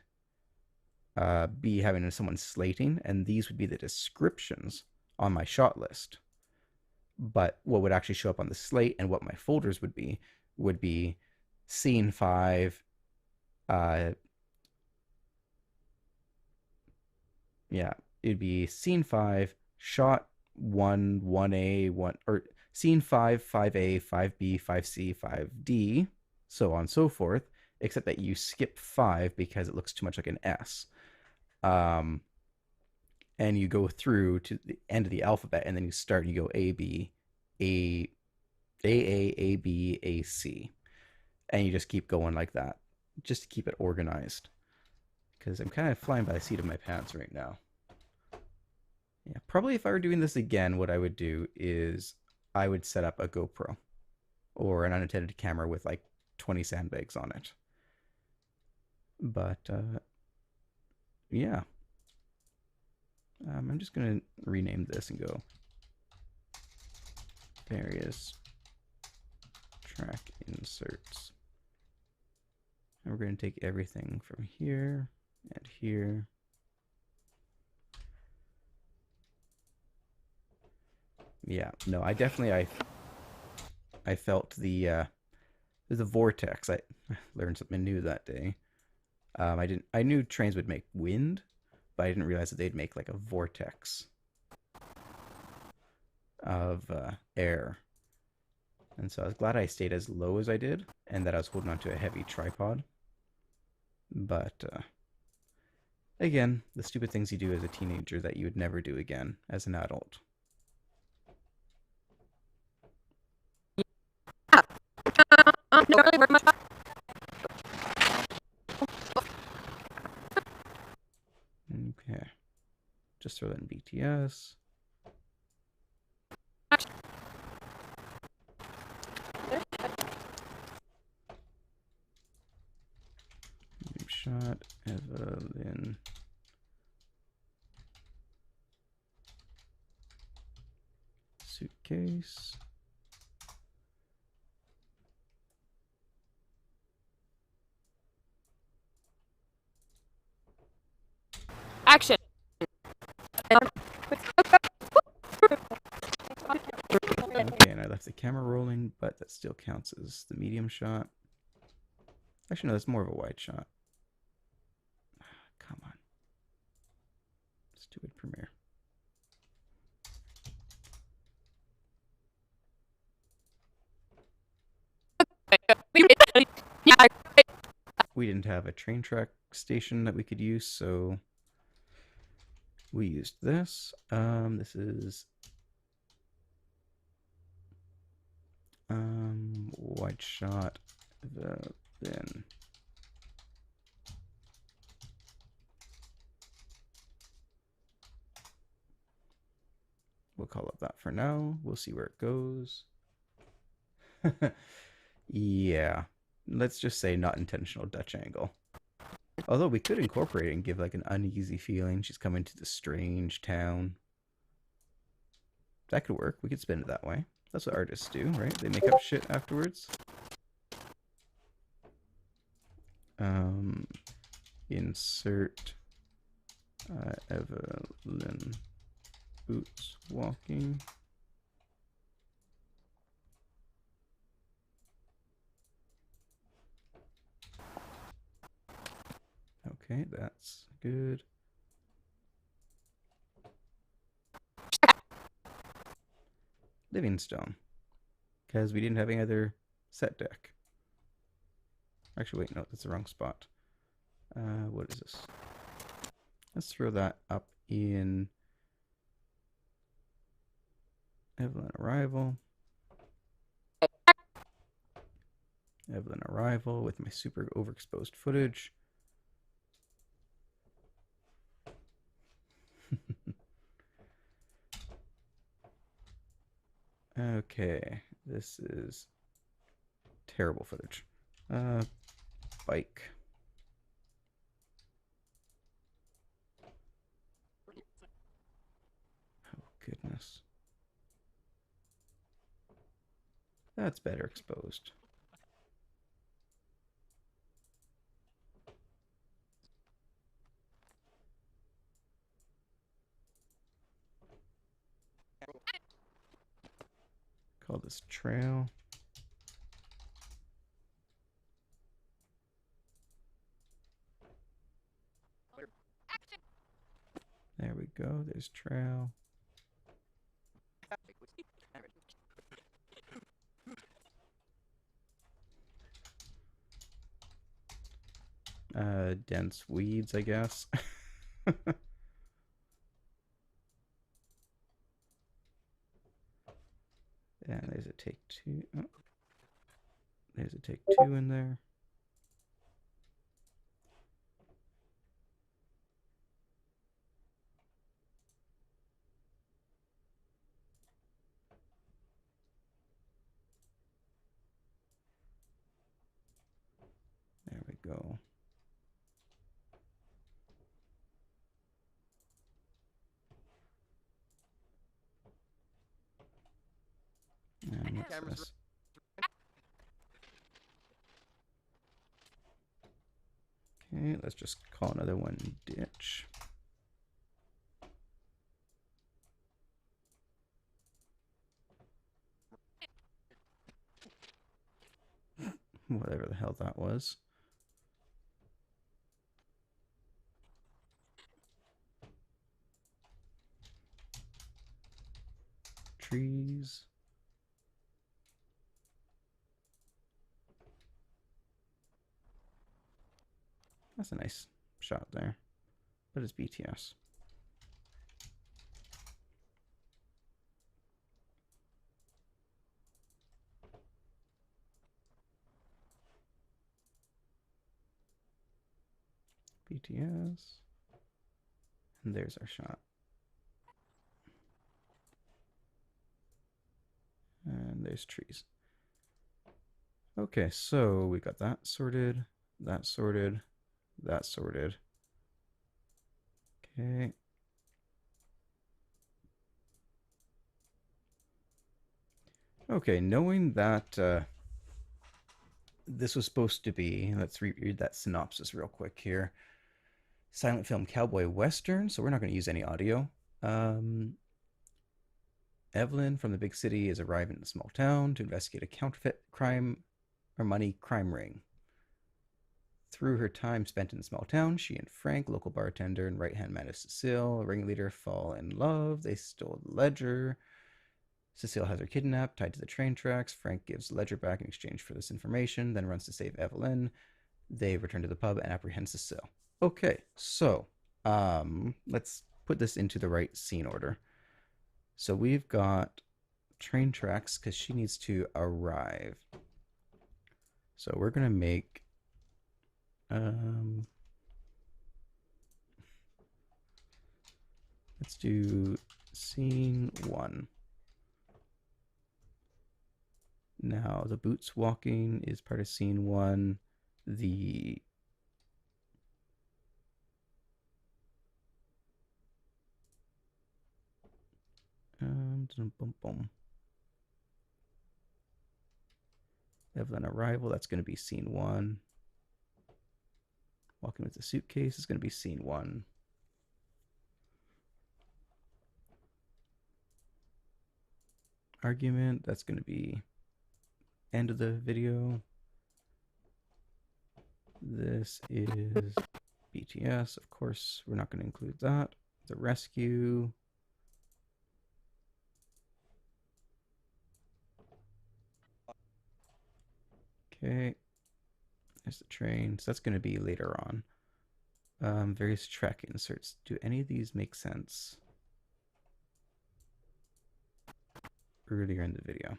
be having someone slating, and these would be the descriptions on my shot list. But what would actually show up on the slate and what my folders would be scene 5, yeah, it'd be scene 5, shot 1, 1A, 1, or scene 5, 5A, 5B, 5C, 5D, so on and so forth, except that you skip 5 because it looks too much like an S. And you go through to the end of the alphabet, and then you go A, B, A, A, B, A, C. And you just keep going like that, just to keep it organized. Because I'm kind of flying by the seat of my pants right now. Yeah, probably if I were doing this again, what I would do is I would set up a GoPro or an unattended camera with like 20 sandbags on it. But yeah, I'm just gonna rename this and go various track inserts. And we're gonna take everything from here and here. Yeah, no, I definitely I felt the vortex. I learned something new that day. I knew trains would make wind, but I didn't realize that they'd make like a vortex of air. And so I was glad I stayed as low as I did, and that I was holding onto a heavy tripod. But again, the stupid things you do as a teenager that you would never do again as an adult. Okay. Just throw that in BTS. Shot Evelyn. Suitcase. Action. Okay, and I left the camera rolling, but that still counts as the medium shot. Actually, no, that's more of a wide shot. Come on. Stupid Premiere. We didn't have a train track station that we could use, so we used this. This is wide shot, then we'll call it that for now. We'll see where it goes. Yeah, let's just say not intentional Dutch angle. Although we could incorporate it and give like an uneasy feeling. She's coming to the strange town. That could work. We could spin it that way. That's what artists do, right? They make up shit afterwards. Insert Evelyn boots walking. Okay, that's good. Livingstone. Because we didn't have any other set deck. Actually, wait, no, that's the wrong spot. What is this? Let's throw that up in Evelyn Arrival. Evelyn Arrival with my super overexposed footage. Okay, this is terrible footage. Bike. Oh, goodness. That's better exposed. Call this trail. There we go. There's trail. Dense weeds, I guess. Yeah, there's a take two. Oh. There's a take two in there. There we go. And what's this? Okay, let's just call another one ditch. Whatever the hell that was. Trees. That's a nice shot there, but it's BTS. BTS. And there's our shot. And there's trees. Okay, so we got that sorted, that sorted, that sorted. Okay. Okay, knowing that this was supposed to be, let's read that synopsis real quick here. Silent film cowboy western, so we're not going to use any audio. Evelyn from the big city is arriving in a small town to investigate a counterfeit crime or money crime ring. Through her time spent in the small town, she and Frank, local bartender and right-hand man of Cecile, ringleader, fall in love. They stole the ledger. Cecile has her kidnapped, tied to the train tracks. Frank gives the ledger back in exchange for this information, then runs to save Evelyn. They return to the pub and apprehend Cecile. Okay, so let's put this into the right scene order. So we've got train tracks because she needs to arrive. So we're going to make let's do scene 1. Now the boots walking is part of scene 1. The Boom, boom. Evelyn arrival, that's going to be scene 1. Walking with the suitcase is going to be scene 1. Argument, that's going to be end of the video. This is BTS, of course, we're not going to include that. The rescue. Okay, there's the train. So that's going to be later on. Various track inserts. Do any of these make sense? Earlier in the video.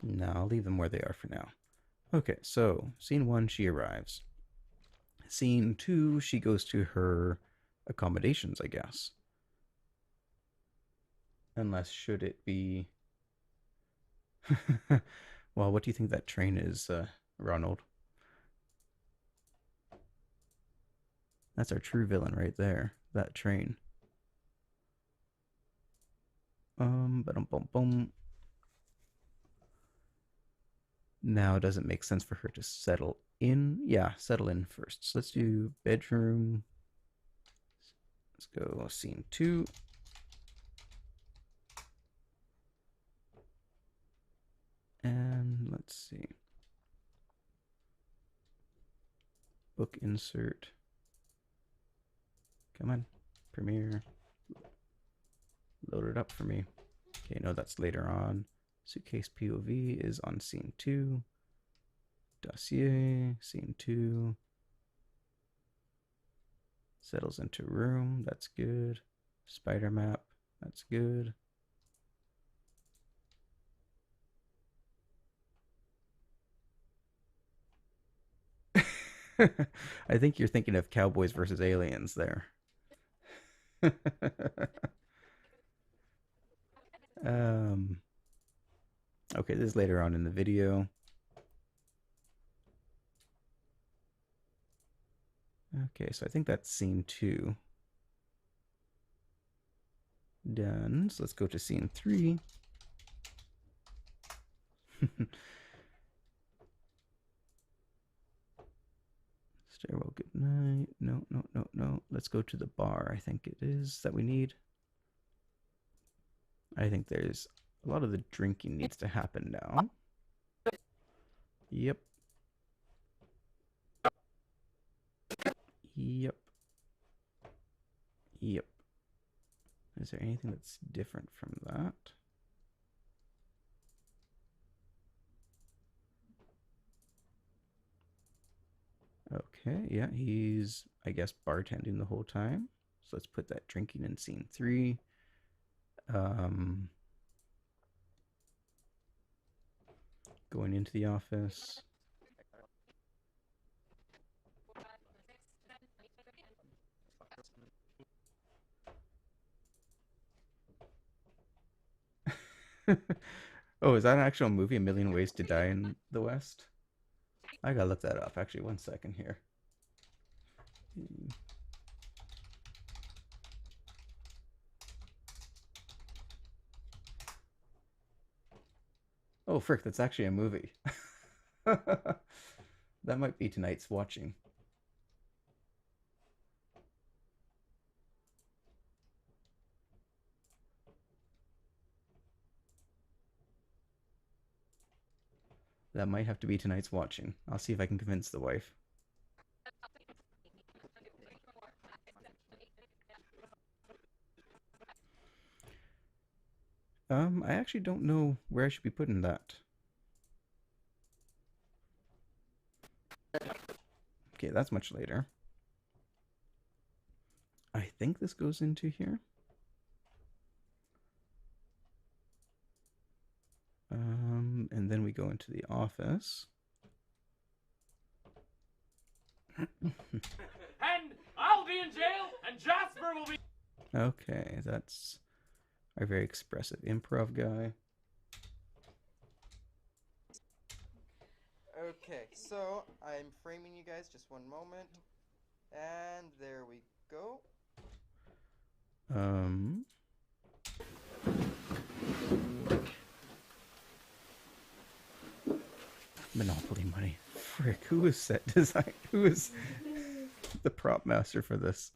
No, I'll leave them where they are for now. Okay, so scene 1, she arrives. Scene 2, she goes to her accommodations, I guess. Unless, should it be... Well, what do you think that train is, Ronald? That's our true villain right there. That train. Ba-dum-bum-bum. Now, does it make sense for her to settle in? Yeah, settle in first. So let's do bedroom. Let's go scene 2. And let's see. Book insert. Come on, Premiere. Load it up for me. Okay, no, that's later on. Suitcase POV is on scene 2. Dossier, scene 2. Settles into room, that's good. Spider map, that's good. I think you're thinking of Cowboys versus Aliens there. Okay, this is later on in the video. Okay, so I think that's scene 2. Done. So let's go to scene 3. Stairwell, good night. No, no, no, no. Let's go to the bar, I think it is, that we need. I think there's a lot of the drinking needs to happen now. Yep. Yep. Yep. Is there anything that's different from that? Okay, yeah, he's, I guess, bartending the whole time. So let's put that drinking in scene 3. Going into the office. Oh, is that an actual movie, A Million Ways to Die in the West? I gotta look that up. Actually, 1 second here. Oh, frick, that's actually a movie. That might be tonight's watching. That might have to be tonight's watching. I'll see if I can convince the wife. I actually don't know where I should be putting that. Okay, that's much later. I think this goes into here. And then we go into the office. And I'll be in jail, and Jasper will be. Okay, that's our very expressive improv guy. Okay, so I'm framing you guys, just one moment. And there we Go. Monopoly money. Frick, who is set design? Who is the prop master for this?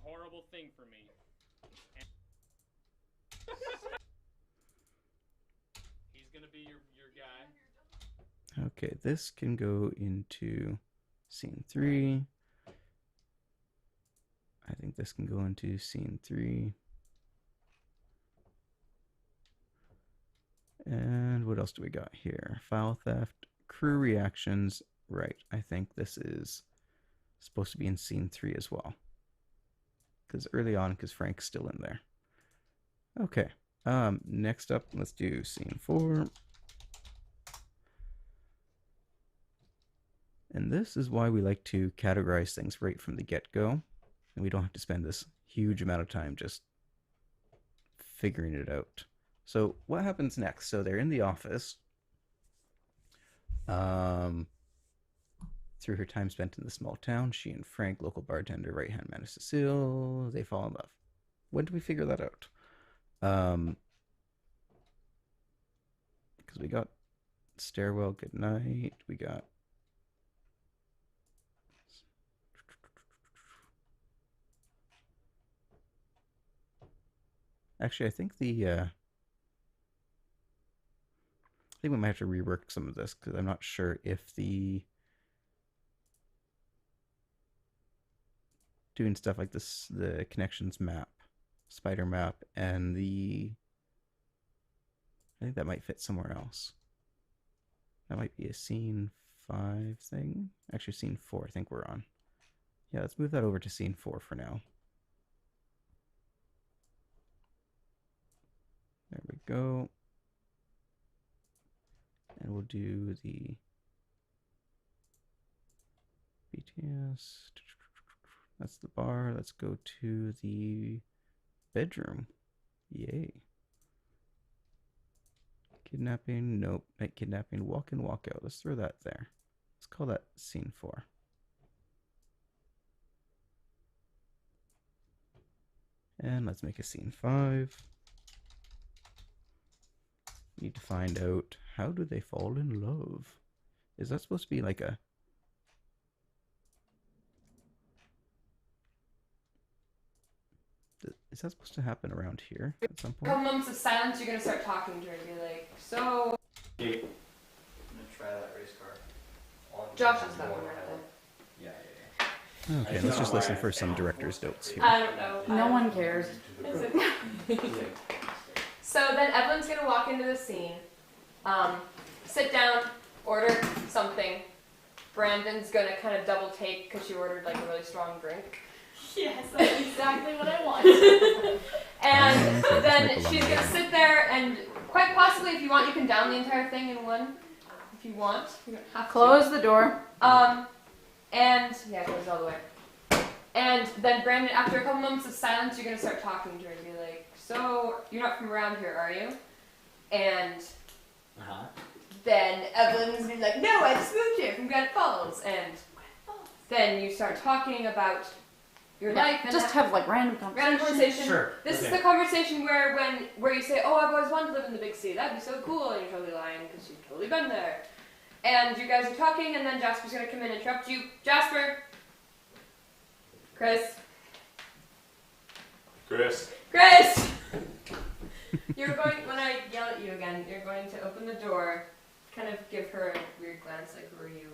Horrible thing for me. He's gonna be your guy. Okay, this can go into scene 3. I think this can go into scene 3. And what else do we got here? File theft, crew reactions. Right, I think this is supposed to be in scene 3 as well. Because early on, because Frank's still in there. Okay, next up, let's do scene 4. And this is why we like to categorize things right from the get-go. And we don't have to spend this huge amount of time just figuring it out. So what happens next? So they're in the office. Through her time spent in the small town, she and Frank, local bartender, right-hand man of Cecile, they fall in love. When do we figure that out? Because we got stairwell, good night. We got... Actually, I think I think we might have to rework some of this because I'm not sure if doing stuff like this, the connections map, spider map, and I think that might fit somewhere else. That might be a scene 5 thing. Actually, scene 4 I think we're on. Yeah, let's move that over to scene 4 for now. There we go. And we'll do the BTS. That's the bar. Let's go to the bedroom. Yay. Kidnapping. Nope. Night kidnapping. Walk in, walk out. Let's throw that there. Let's call that scene 4. And let's make a scene 5. Need to find out, how do they fall in love? Is that supposed to be like a... Is that supposed to happen around here at some A point? couple moments of silence, you're gonna start talking to her and be like, so... I'm gonna try that race car. Josh is that one right there. Yeah. Okay, let's just listen for some director's notes here. I don't know. No one cares. So then Evelyn's gonna walk into the scene, sit down, order something. Brandon's gonna kind of double take because she ordered like a really strong drink. Yes, that's exactly what I want. And Okay, then let's make a she's long gonna one. sit there and quite possibly, if you want, you can down the entire thing in one. If you want, you don't have to. Close the door. And yeah, it goes all the way. And then Brandon, after a couple moments of silence, you're gonna start talking to her and be like, "So you're not from around here, are you?" And then Evelyn's gonna be like, "No, I just moved here from Granite Falls." And then you start talking about your life and Just have like random random conversation. Sure. This is the conversation where you say, "Oh, I've always wanted to live in the big city. That'd be so cool," and you're totally lying because you've totally been there. And you guys are talking, and then Jasper's gonna come in and interrupt you. Jasper, Chris, you're going. When I yell at you again, you're going to open the door, kind of give her a weird glance, like where you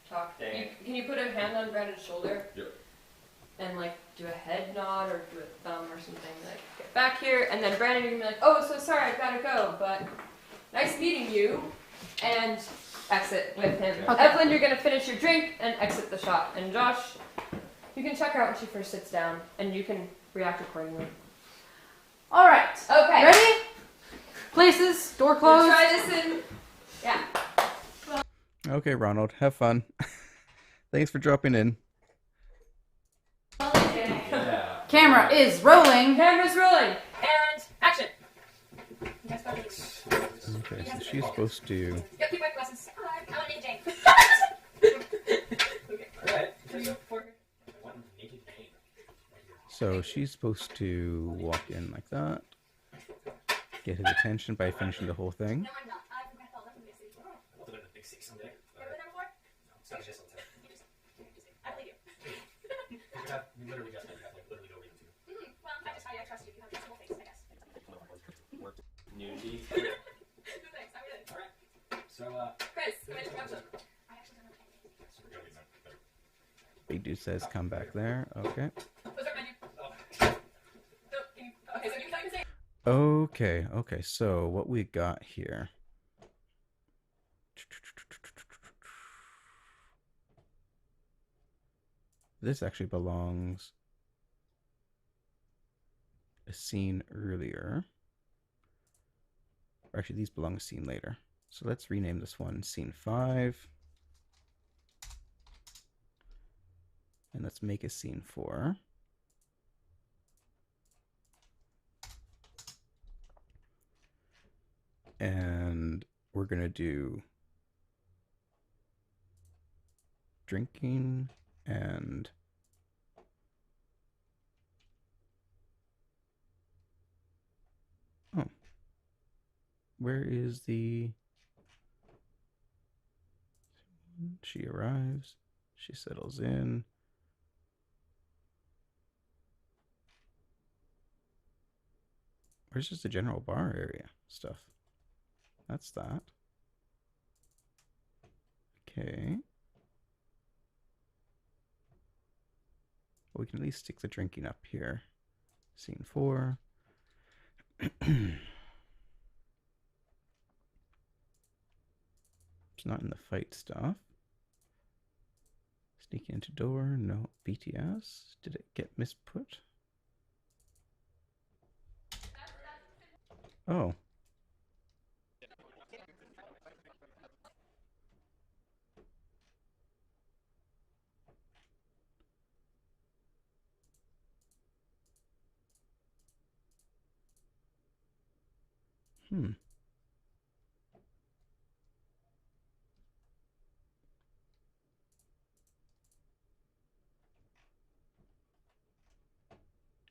talk. Dang. Can you put a hand on Brandon's shoulder? Yep. And like do a head nod or do a thumb or something, like get back here, and then Brandon, you're gonna be like, "Oh, so sorry, I've gotta go, but nice meeting you," and exit with him. Okay. Evelyn, you're gonna finish your drink and exit the shop, and Josh, you can check her out when she first sits down, and you can react accordingly. All right. Okay. Ready? Places. Door We'll closed. try this in. Yeah. Okay, Ronald, have fun. Thanks for dropping in. Yeah. Camera is rolling. Camera's rolling, and action. Okay, so she's supposed to. Yep, keep wearing glasses. Hi, I want Jane. So she's supposed to walk in like that, get his attention by finishing the whole thing. No, I'm not. I'm from Bethel. I'm from Big City. I want to live in a big city someday. You ever been there before? No, Scottish yes, I'll tell you. I believe you. We literally got like literally no reason to. Well, I just how I trust you. You have simple things, I guess. Nudity. No thanks. I'm good. All right. So Chris, come introduction. I actually don't know anything. Big dude says, "Come back there." Okay. What's our menu? So, okay, so you can say. Okay. So what we got here. This actually belongs a scene earlier. Or actually, these belong a scene later. So let's rename this one Scene 5. And let's make a Scene 4. And we're going to do drinking and where is the she arrives, she settles in, where's just the general bar area stuff? That's that. Okay. We can at least stick the drinking up here. Scene 4. It's not in the fight stuff. Sneaking into door. No. BTS. Did it get misput? Oh.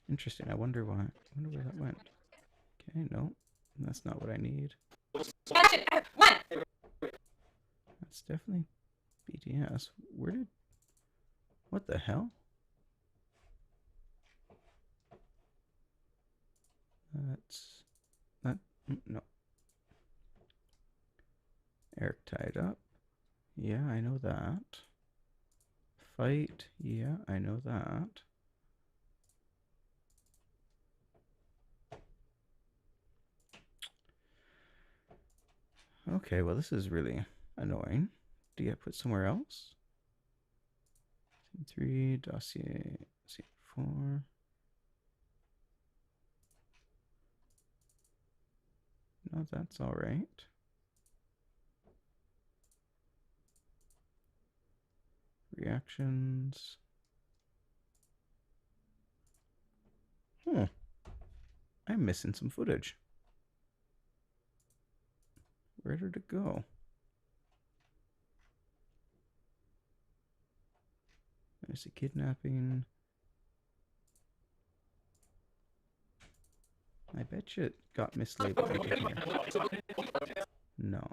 Interesting. I wonder why. I wonder where that went. Okay, no. That's not what I need. That's definitely BTS. Where did... What the hell? That's... That... No. Eric tied up. Yeah, I know that. Fight. Yeah, I know that. Okay, well this is really annoying. Do you put somewhere else? Scene 3, dossier, scene 4. No, that's all right. Reactions. I'm missing some footage. Where did it go? There's a kidnapping. I bet you it got mislabeled into here. No.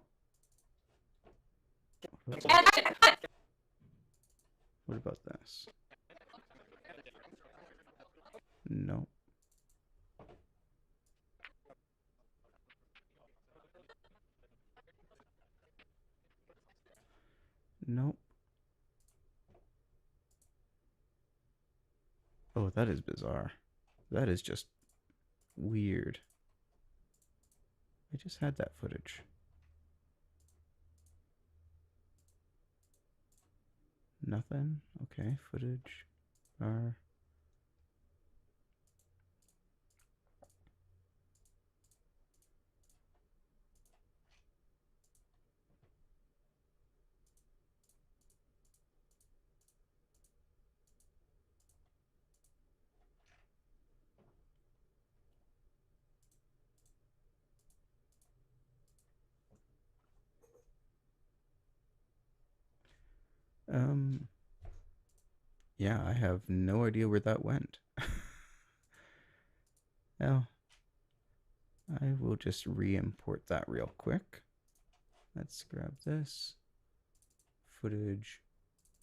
What about this? No. Nope. Oh, that is bizarre. That is just weird. I just had that footage. Nothing? Okay, footage. Um, yeah, I have no idea where that went. Well, I will just re-import that real quick. Let's grab this. Footage,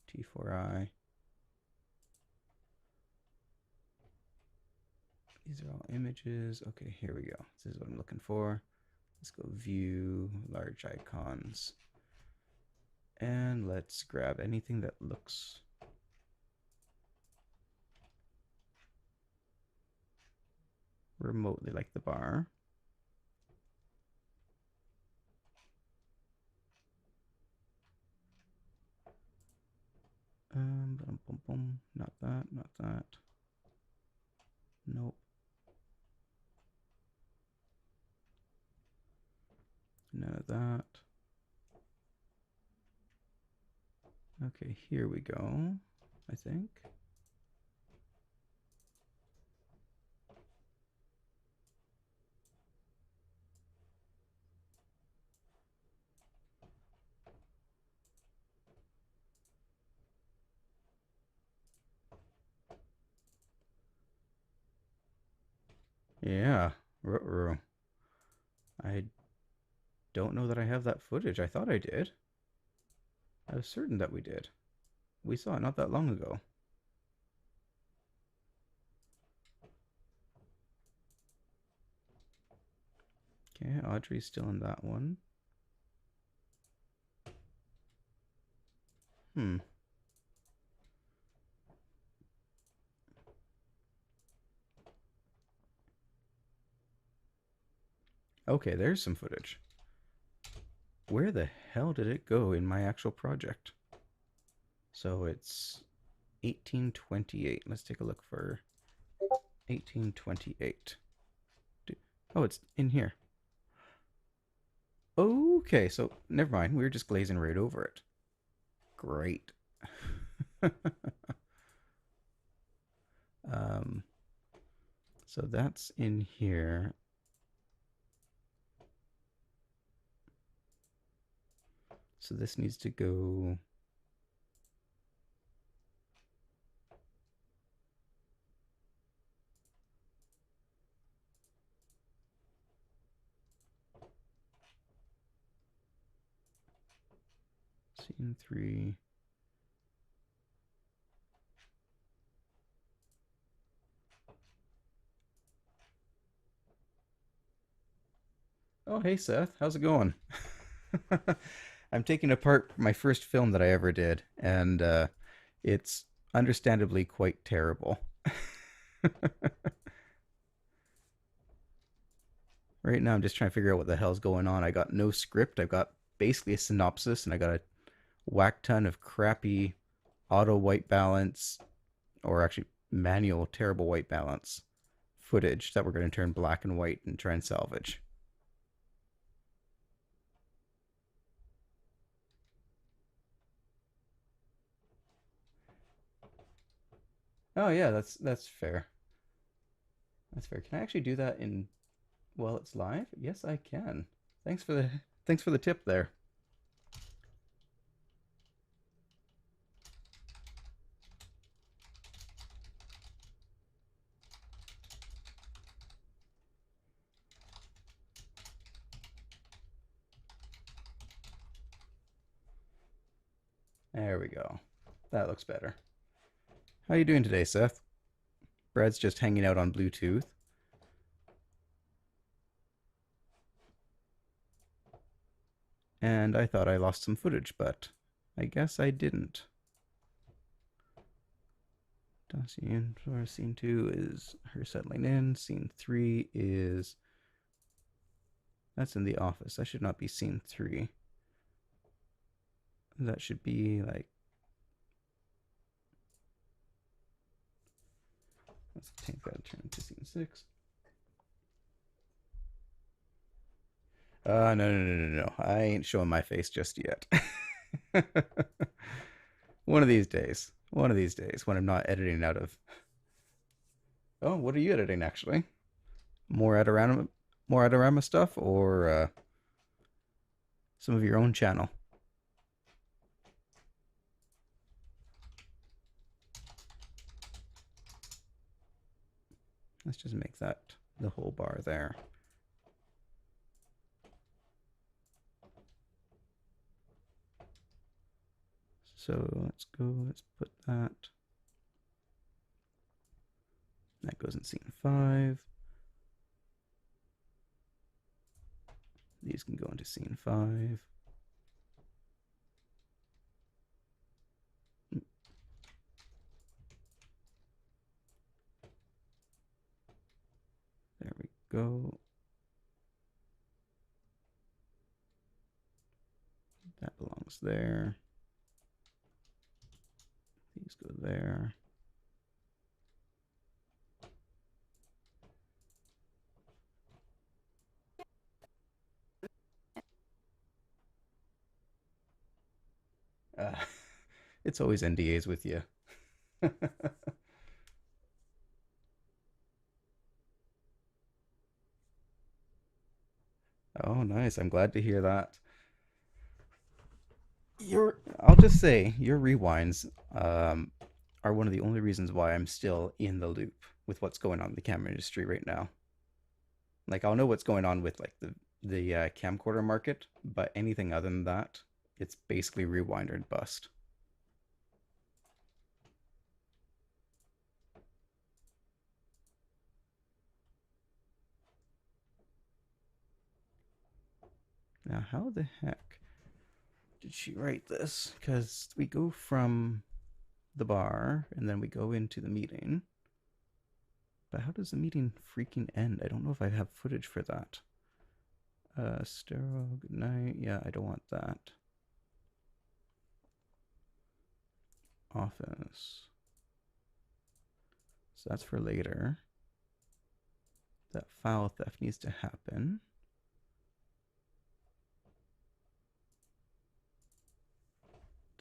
T4I. These are all images. Okay, here we go. This is what I'm looking for. Let's go view, large icons. And let's grab anything that looks remotely like the bar. Boom, boom, boom. Not that, not that. Nope. None of that. Okay, here we go, I think. Yeah, ruh-roh. I don't know that I have that footage. I thought I did. I was certain that we did. We saw it not that long ago. Okay, Audrey's still in that one. Okay, there's some footage. Where the hell did it go in my actual project? So it's 1828. Let's take a look for 1828. Oh, it's in here. Okay, so never mind. We were just glazing right over it. Great. So that's in here. So this needs to go. Scene 3. Oh, hey Seth, how's it going? I'm taking apart my first film that I ever did, and it's understandably quite terrible. Right now, I'm just trying to figure out what the hell's going on. I got no script. I've got basically a synopsis, and I got a whack ton of crappy auto white balance, or actually manual terrible white balance footage that we're going to turn black and white and try and salvage. Oh yeah, that's fair. That's fair. Can I actually do that in while it's live? Yes, I can. Thanks for the tip there. There we go. That looks better. How you doing today, Seth? Brad's just hanging out on Bluetooth. And I thought I lost some footage, but I guess I didn't. Scene 2 is her settling in. Scene 3 is... That's in the office. That should not be scene 3. That should be like... Let's take that and turn to scene 6. No. I ain't showing my face just yet. One of these days. One of these days when I'm not editing out of... Oh, what are you editing actually? More Adorama stuff, or some of your own channel? Let's just make that the whole bar there. So let's put that. That goes in scene 5. These can go into scene 5. There we go. That belongs there. These go there. It's always NDAs with you. Oh, nice. I'm glad to hear that. I'll just say, your rewinds are one of the only reasons why I'm still in the loop with what's going on in the camera industry right now. Like, I'll know what's going on with like the camcorder market, but anything other than that, it's basically rewind or bust. Now, how the heck did she write this? Because we go from the bar and then we go into the meeting. But how does the meeting freaking end? I don't know if I have footage for that. Sterile, good night. Yeah, I don't want that. Office. So that's for later. That file theft needs to happen.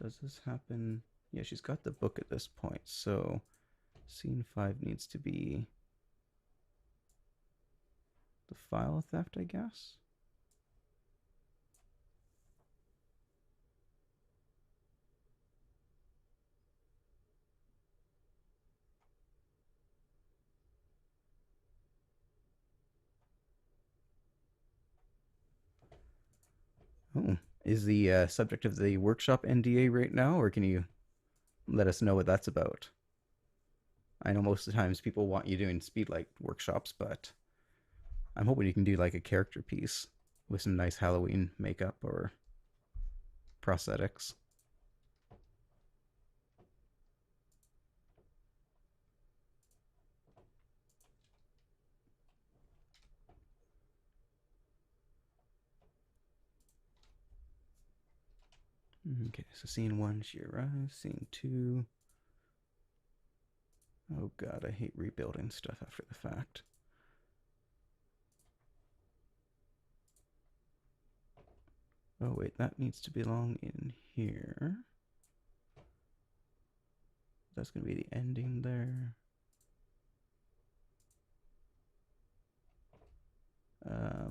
Does this happen? Yeah, she's got the book at this point, so scene 5 needs to be the file theft, I guess. Oh, is the subject of the workshop NDA right now, or can you let us know what that's about? I know most of the times people want you doing speedlight workshops, but I'm hoping you can do like a character piece with some nice Halloween makeup or prosthetics. Okay, so scene 1, she arrives. Scene 2. Oh god, I hate rebuilding stuff after the fact. Oh wait, that needs to belong in here. That's going to be the ending there.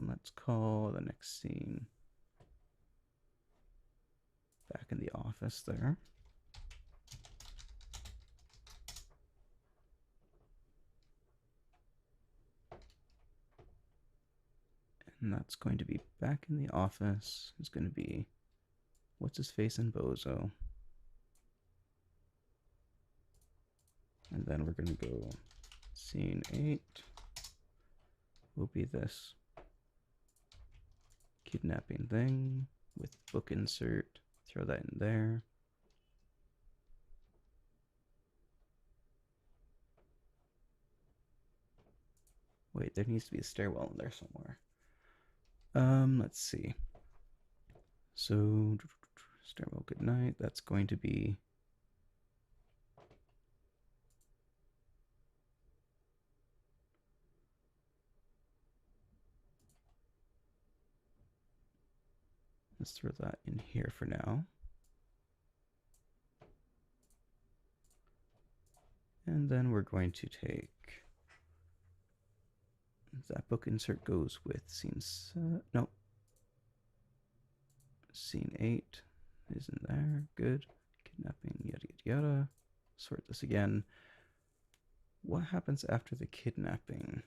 Let's call the next scene back in the office there. And that's going to be back in the office. It's going to be what's his face in Bozo. And then we're going to go scene 8 will be this kidnapping thing with book insert. Throw that in there. Wait, there needs to be a stairwell in there somewhere. Let's see. So, stairwell good night. That's going to be let's throw that in here for now. And then we're going to take that book insert goes with scene no. Scene 8 is in there. Good. Kidnapping, yada yada yada. Sort this again. What happens after the kidnapping?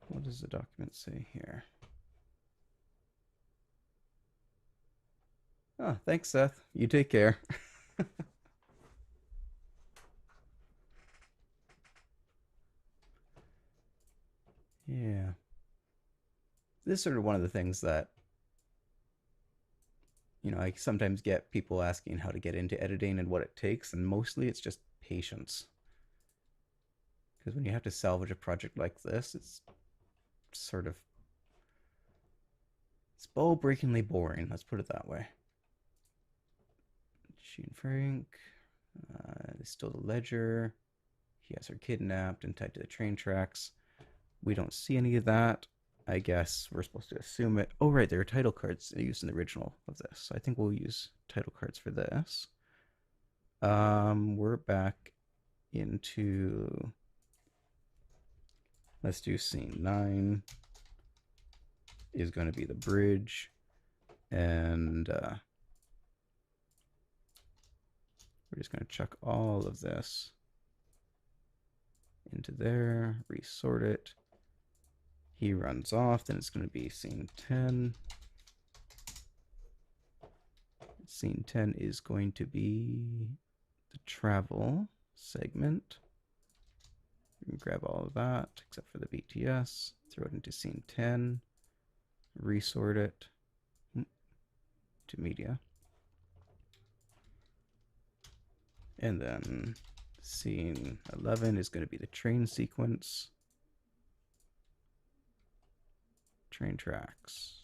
What does the document say here? Oh, thanks, Seth. You take care. Yeah. This is sort of one of the things that, I sometimes get people asking how to get into editing and what it takes, and mostly it's just patience. Because when you have to salvage a project like this, it's sort of it's ball-breakingly boring. Let's put it that way. She and Frank, they stole the ledger. He has her kidnapped and tied to the train tracks. We don't see any of that. I guess we're supposed to assume it. Oh, right, there are title cards used in the original of this. So I think we'll use title cards for this. We're back into. Let's do scene 9. Is going to be the bridge, and we're just going to chuck all of this into there, resort it. He runs off, then it's going to be scene 10. Scene 10 is going to be the travel segment. We can grab all of that, except for the BTS, throw it into scene 10, resort it to media. And then scene 11 is going to be the train sequence. Train tracks.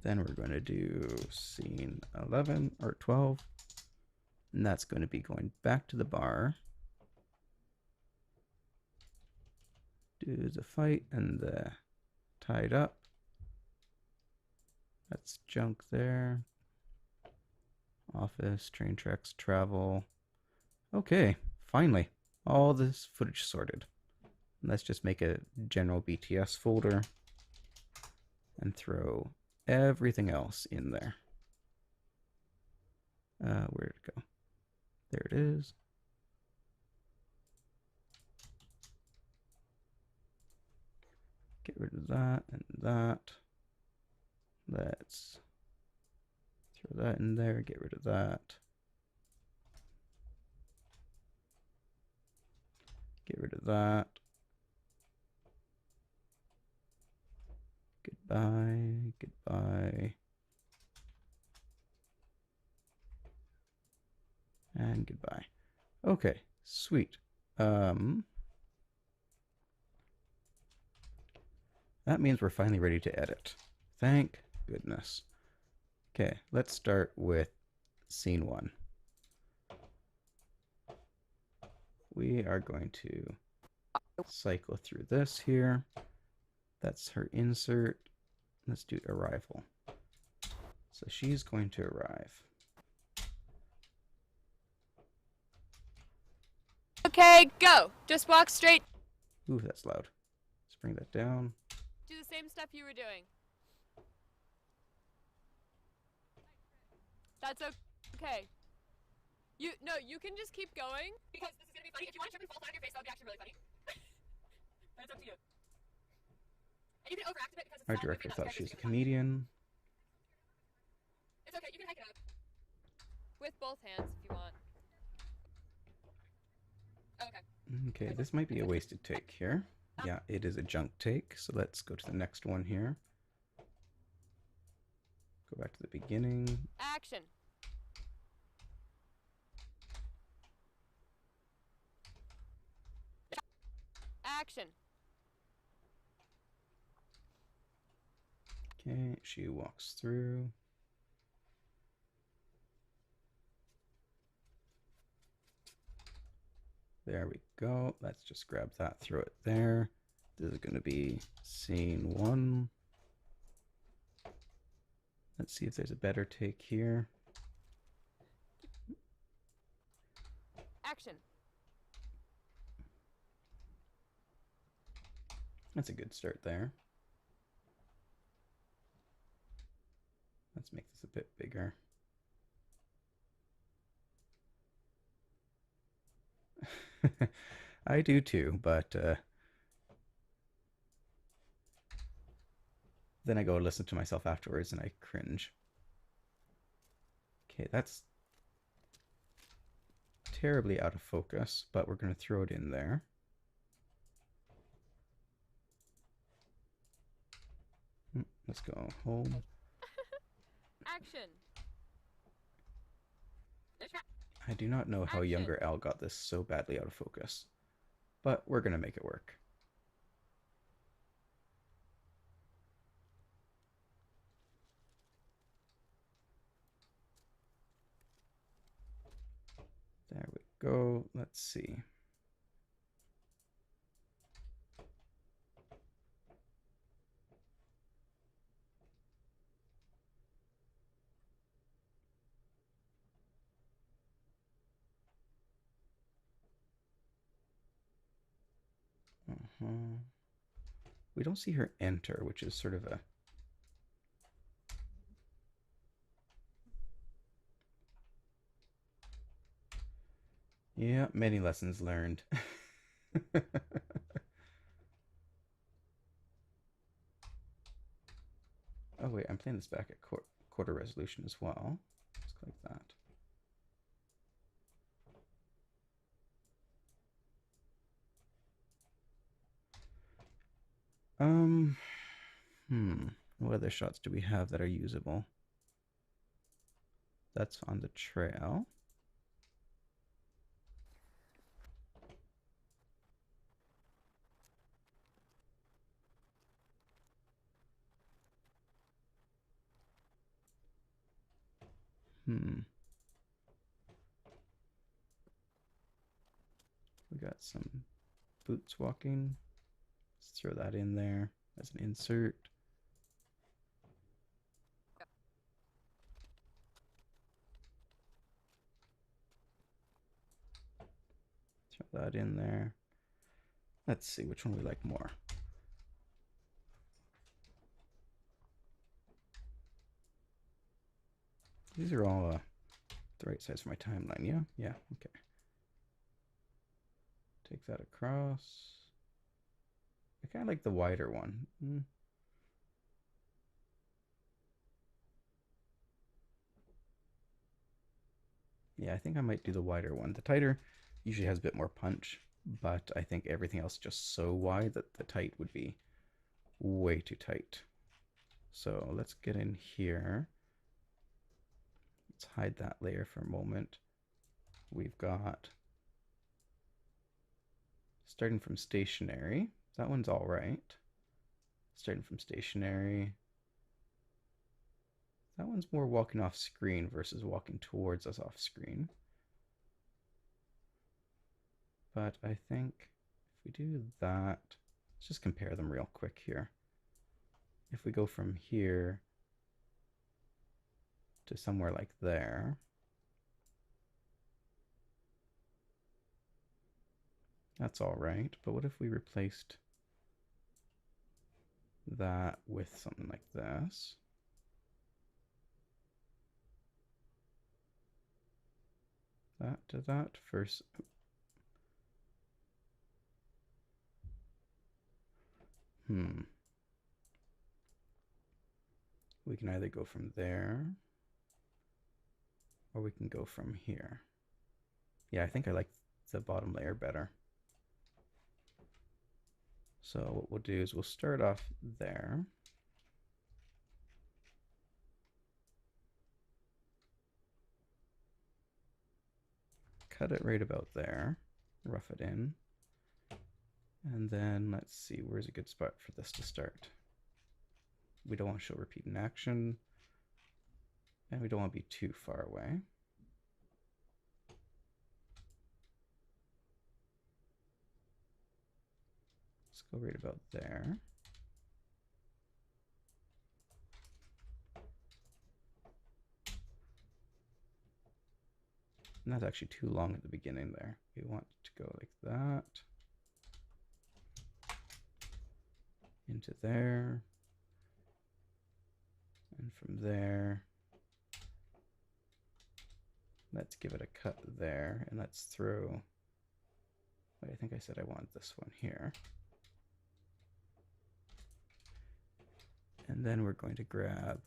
Then we're going to do scene 11 or 12. And that's going to be going back to the bar. Do the fight and the tied up. That's junk there. Office, train tracks, travel. Okay, finally. All this footage sorted. Let's just make a general BTS folder and throw everything else in there. Where did it go? There it is. Get rid of that and that. Let's throw that in there, get rid of that. Get rid of that. Goodbye, goodbye. And goodbye. Okay, sweet. That means we're finally ready to edit. Thank goodness. Okay, let's start with scene 1. We are going to cycle through this here. That's her insert. Let's do arrival. So she's going to arrive. Okay, go. Just walk straight. Ooh, that's loud. Let's bring that down. Do the same stuff you were doing. That's okay. You can just keep going. Because this is gonna be funny. If you want to trip and fall flat on your face, that would be actually really funny. But it's up to you. And you can overact a bit because it's Our director thought she was a comedian. It's okay, you can hike it up. With both hands if you want. Okay. Okay, this might be a wasted take here. Yeah, it is a junk take, so let's go to the next one here. Go back to the beginning. Action. Action. Okay, she walks through. There we go. Let's just grab that, throw it there. This is going to be scene 1. Let's see if there's a better take here. Action. That's a good start there. Let's make this a bit bigger. I do too, but then I go listen to myself afterwards and I cringe. Okay, that's terribly out of focus, but we're going to throw it in there. Let's go home. Action. I do not know how younger Al got this so badly out of focus, but we're going to make it work. There we go. Let's see. We don't see her enter, which is sort of a... Yeah, many lessons learned. Oh wait, I'm playing this back at quarter resolution as well. Let's click that. What other shots do we have that are usable? That's on the trail. We got some boots walking. Let's throw that in there as an insert. Throw that in there. Let's see which one we like more. These are all the right size for my timeline, yeah? Yeah, okay. Take that across. I kind of like the wider one. Yeah, I think I might do the wider one. The tighter usually has a bit more punch, but I think everything else is just so wide that the tight would be way too tight. So let's get in here. Let's hide that layer for a moment. We've got starting from stationary. That one's all right. Starting from stationary. That one's more walking off screen versus walking towards us off screen. But I think if we do that, let's just compare them real quick here. If we go from here to somewhere like there, that's all right. But what if we replaced that with something like this? That to that first. We can either go from there or we can go from here. Yeah, I think I like the bottom layer better. So what we'll do is we'll start off there. Cut it right about there, rough it in. And then let's see, where's a good spot for this to start? We don't want to show repeat in action, and we don't want to be too far away. Let's go right about there. And that's actually too long at the beginning there. We want to go like that. Into there. And from there, let's give it a cut there, and let's throw Wait, I think I said I wanted this one here. And then we're going to grab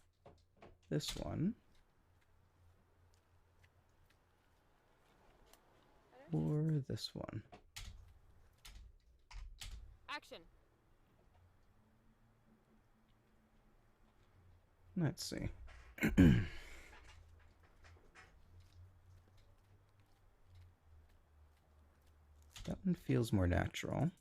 this one. Or this one. Action. Let's see. That one feels more natural.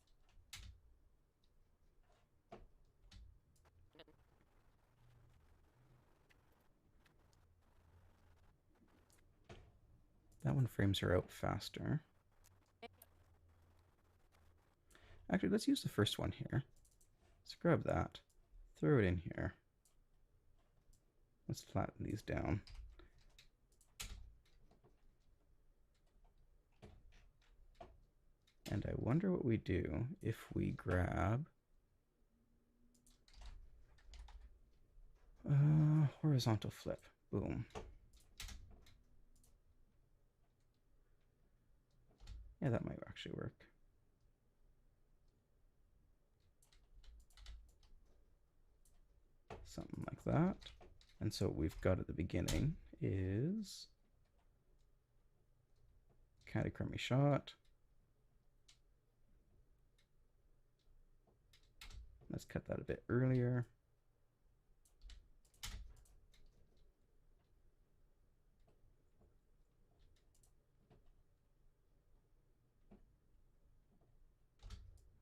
That one frames her out faster. Actually, let's use the first one here. Let's grab that. Throw it in here. Let's flatten these down. And I wonder what we do if we grab horizontal flip. Boom. Yeah, that might actually work. Something like that. And so what we've got at the beginning is kind of crummy shot. Let's cut that a bit earlier.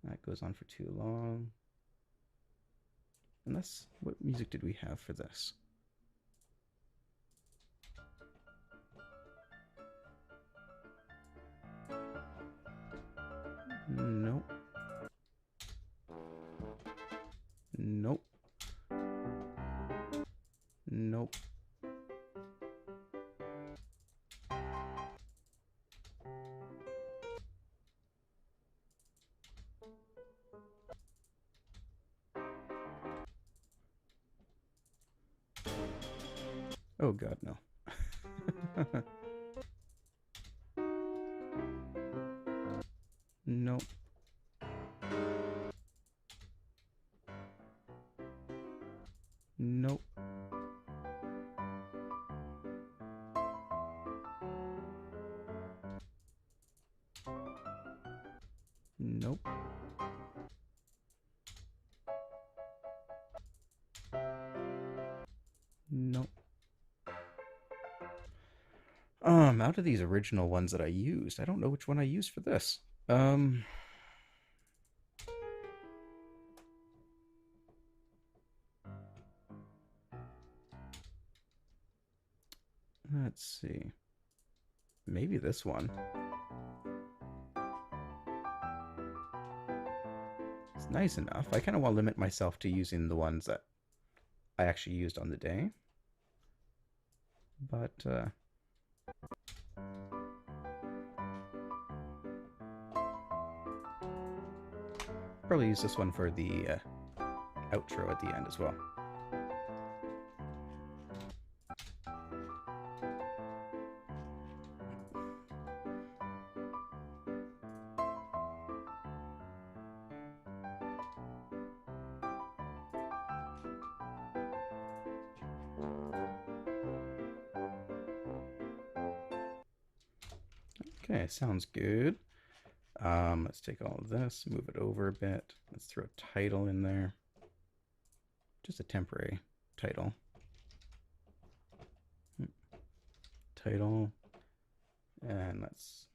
That goes on for too long. And that's, what music did we have for this? Nope. Nope. Nope. Oh god, no. Nope. Nope. Nope. Nope. Out of these original ones that I used, I don't know which one I used for this. Let's see. Maybe this one. It's nice enough. I kind of want to limit myself to using the ones that I actually used on the day. But, probably use this one for the outro at the end as well. Okay, sounds good. Let's take all of this, move it over a bit. Let's throw a title in there. Just a temporary title. Title. And let's...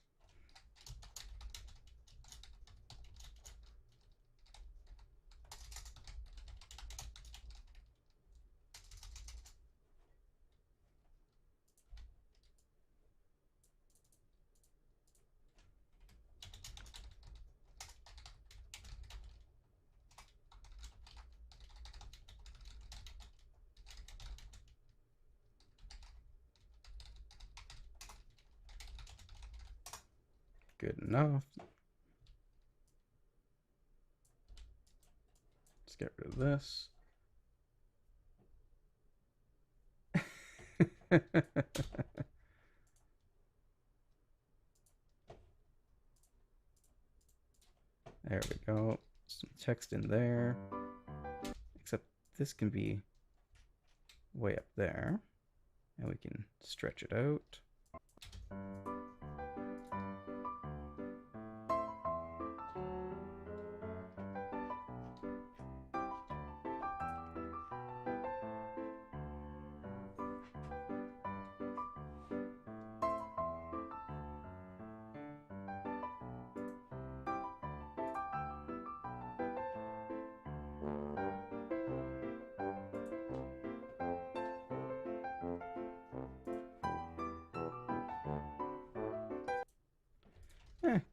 Good enough. Let's get rid of this. There we go. Some text in there. Except this can be way up there. And we can stretch it out.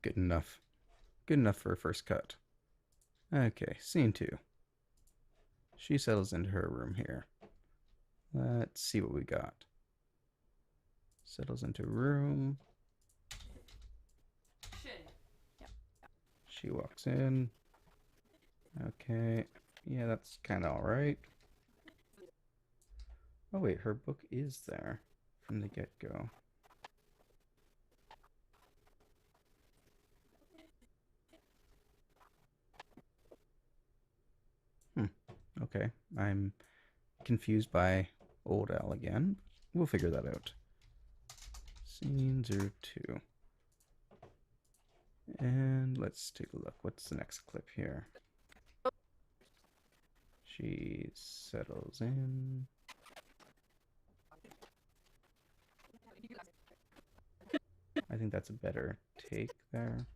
Good enough. Good enough for a first cut. Okay, scene 2. She settles into her room here. Let's see what we got. Settles into room. She walks in. Okay. Yeah, that's kind of alright. Oh wait, her book is there from the get-go. Okay, I'm confused by Old Al again. We'll figure that out. Scene 02. And let's take a look. What's the next clip here? She settles in. I think that's a better take there.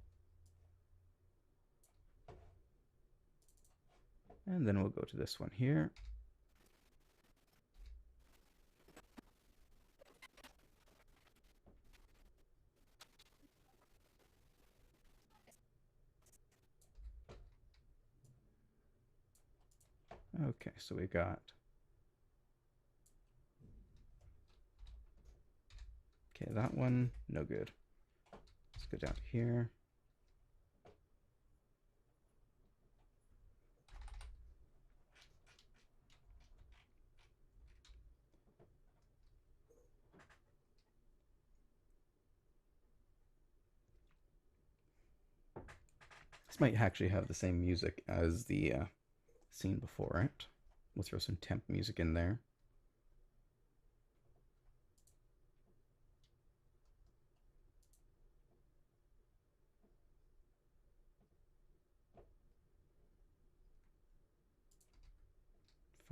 And then we'll go to this one here. Okay, so we got that one, no good. Let's go down here. This might actually have the same music as the scene before it. We'll throw some temp music in there.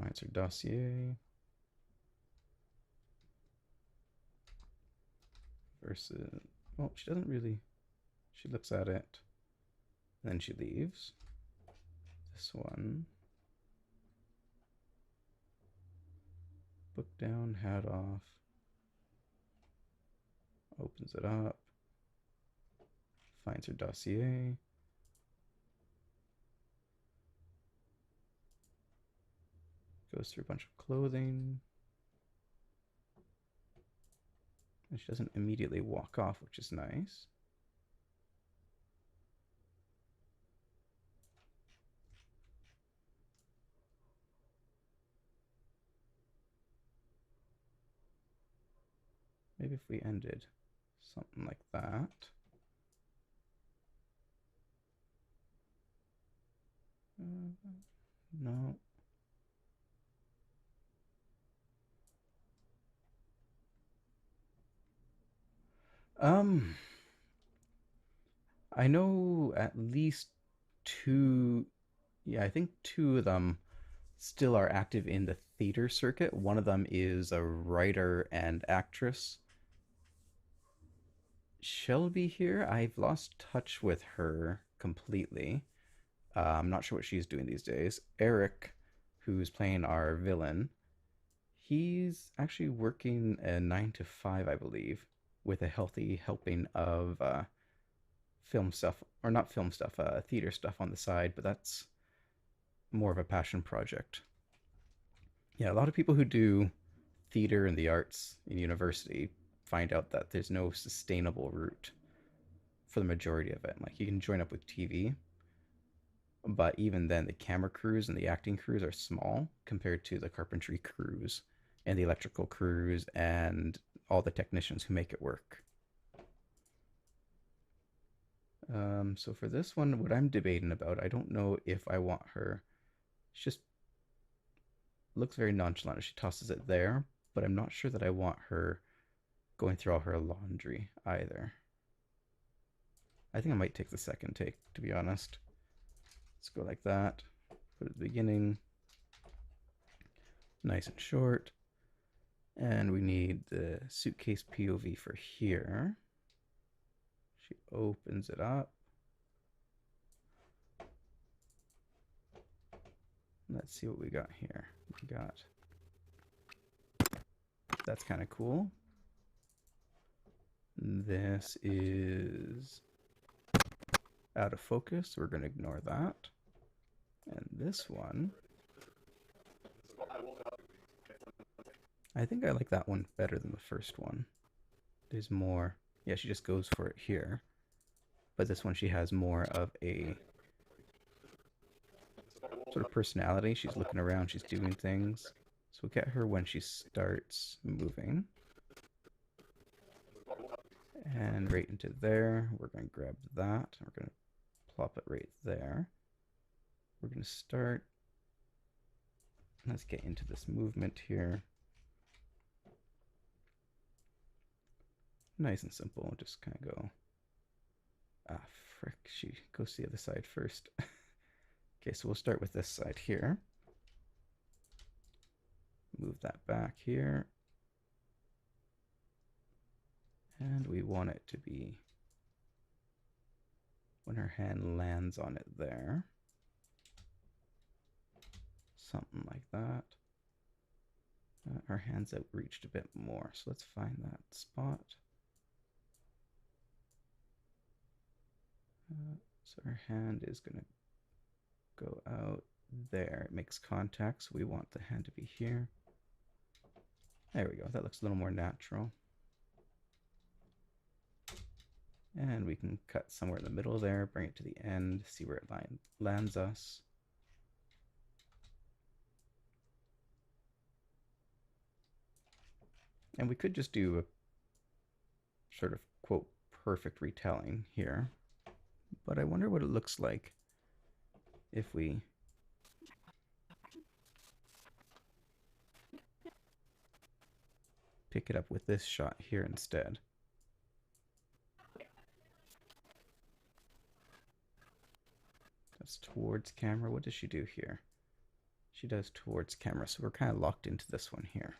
Finds her dossier. Versus, well, she doesn't really, she looks at it, then she leaves. This one. Book down, hat off. Opens it up. Finds her dossier. Goes through a bunch of clothing. And she doesn't immediately walk off, which is nice. Maybe if we ended something like that. No. I know at least two, yeah, I think two of them still are active in the theater circuit. One of them is a writer and actress. Shelby here, I've lost touch with her completely. I'm not sure what she's doing these days. Eric, who's playing our villain, he's actually working a 9 to 5, I believe, with a healthy helping of film stuff, or not film stuff, theater stuff on the side, but that's more of a passion project. Yeah, a lot of people who do theater and the arts in university find out that there's no sustainable route for the majority of it. Like, you can join up with TV, but even then, the camera crews and the acting crews are small compared to the carpentry crews and the electrical crews and all the technicians who make it work. So for this one, what I'm debating about, I don't know if I want her. She just looks very nonchalant as she tosses it there, but I'm not sure that I want her going through all her laundry either. I think I might take the second take, to be honest. Let's go like that. Put it at the beginning. Nice and short. And we need the suitcase POV for here. She opens it up. Let's see what we got here. We got... That's kind of cool. This is out of focus. We're going to ignore that. And this one... I think I like that one better than the first one. There's more... Yeah, she just goes for it here. But this one, she has more of a sort of personality. She's looking around, she's doing things. So we'll get her when she starts moving. And right into there. We're going to grab that. We're going to plop it right there. We're going to start. Let's get into this movement here. Nice and simple. Just kind of go. Ah, frick. She goes to the other side first. Okay, so we'll start with this side here. Move that back here. And we want it to be when her hand lands on it there. Something like that. Her hand's outreached a bit more, so let's find that spot. So her hand is going to go out there. It makes contact, so we want the hand to be here. There we go. That looks a little more natural. And we can cut somewhere in the middle there, bring it to the end, see where it lands us. And we could just do a sort of, quote, perfect retelling here. But I wonder what it looks like if we pick it up with this shot here instead. That's towards camera. What does she do here? She does towards camera, so we're kind of locked into this one here.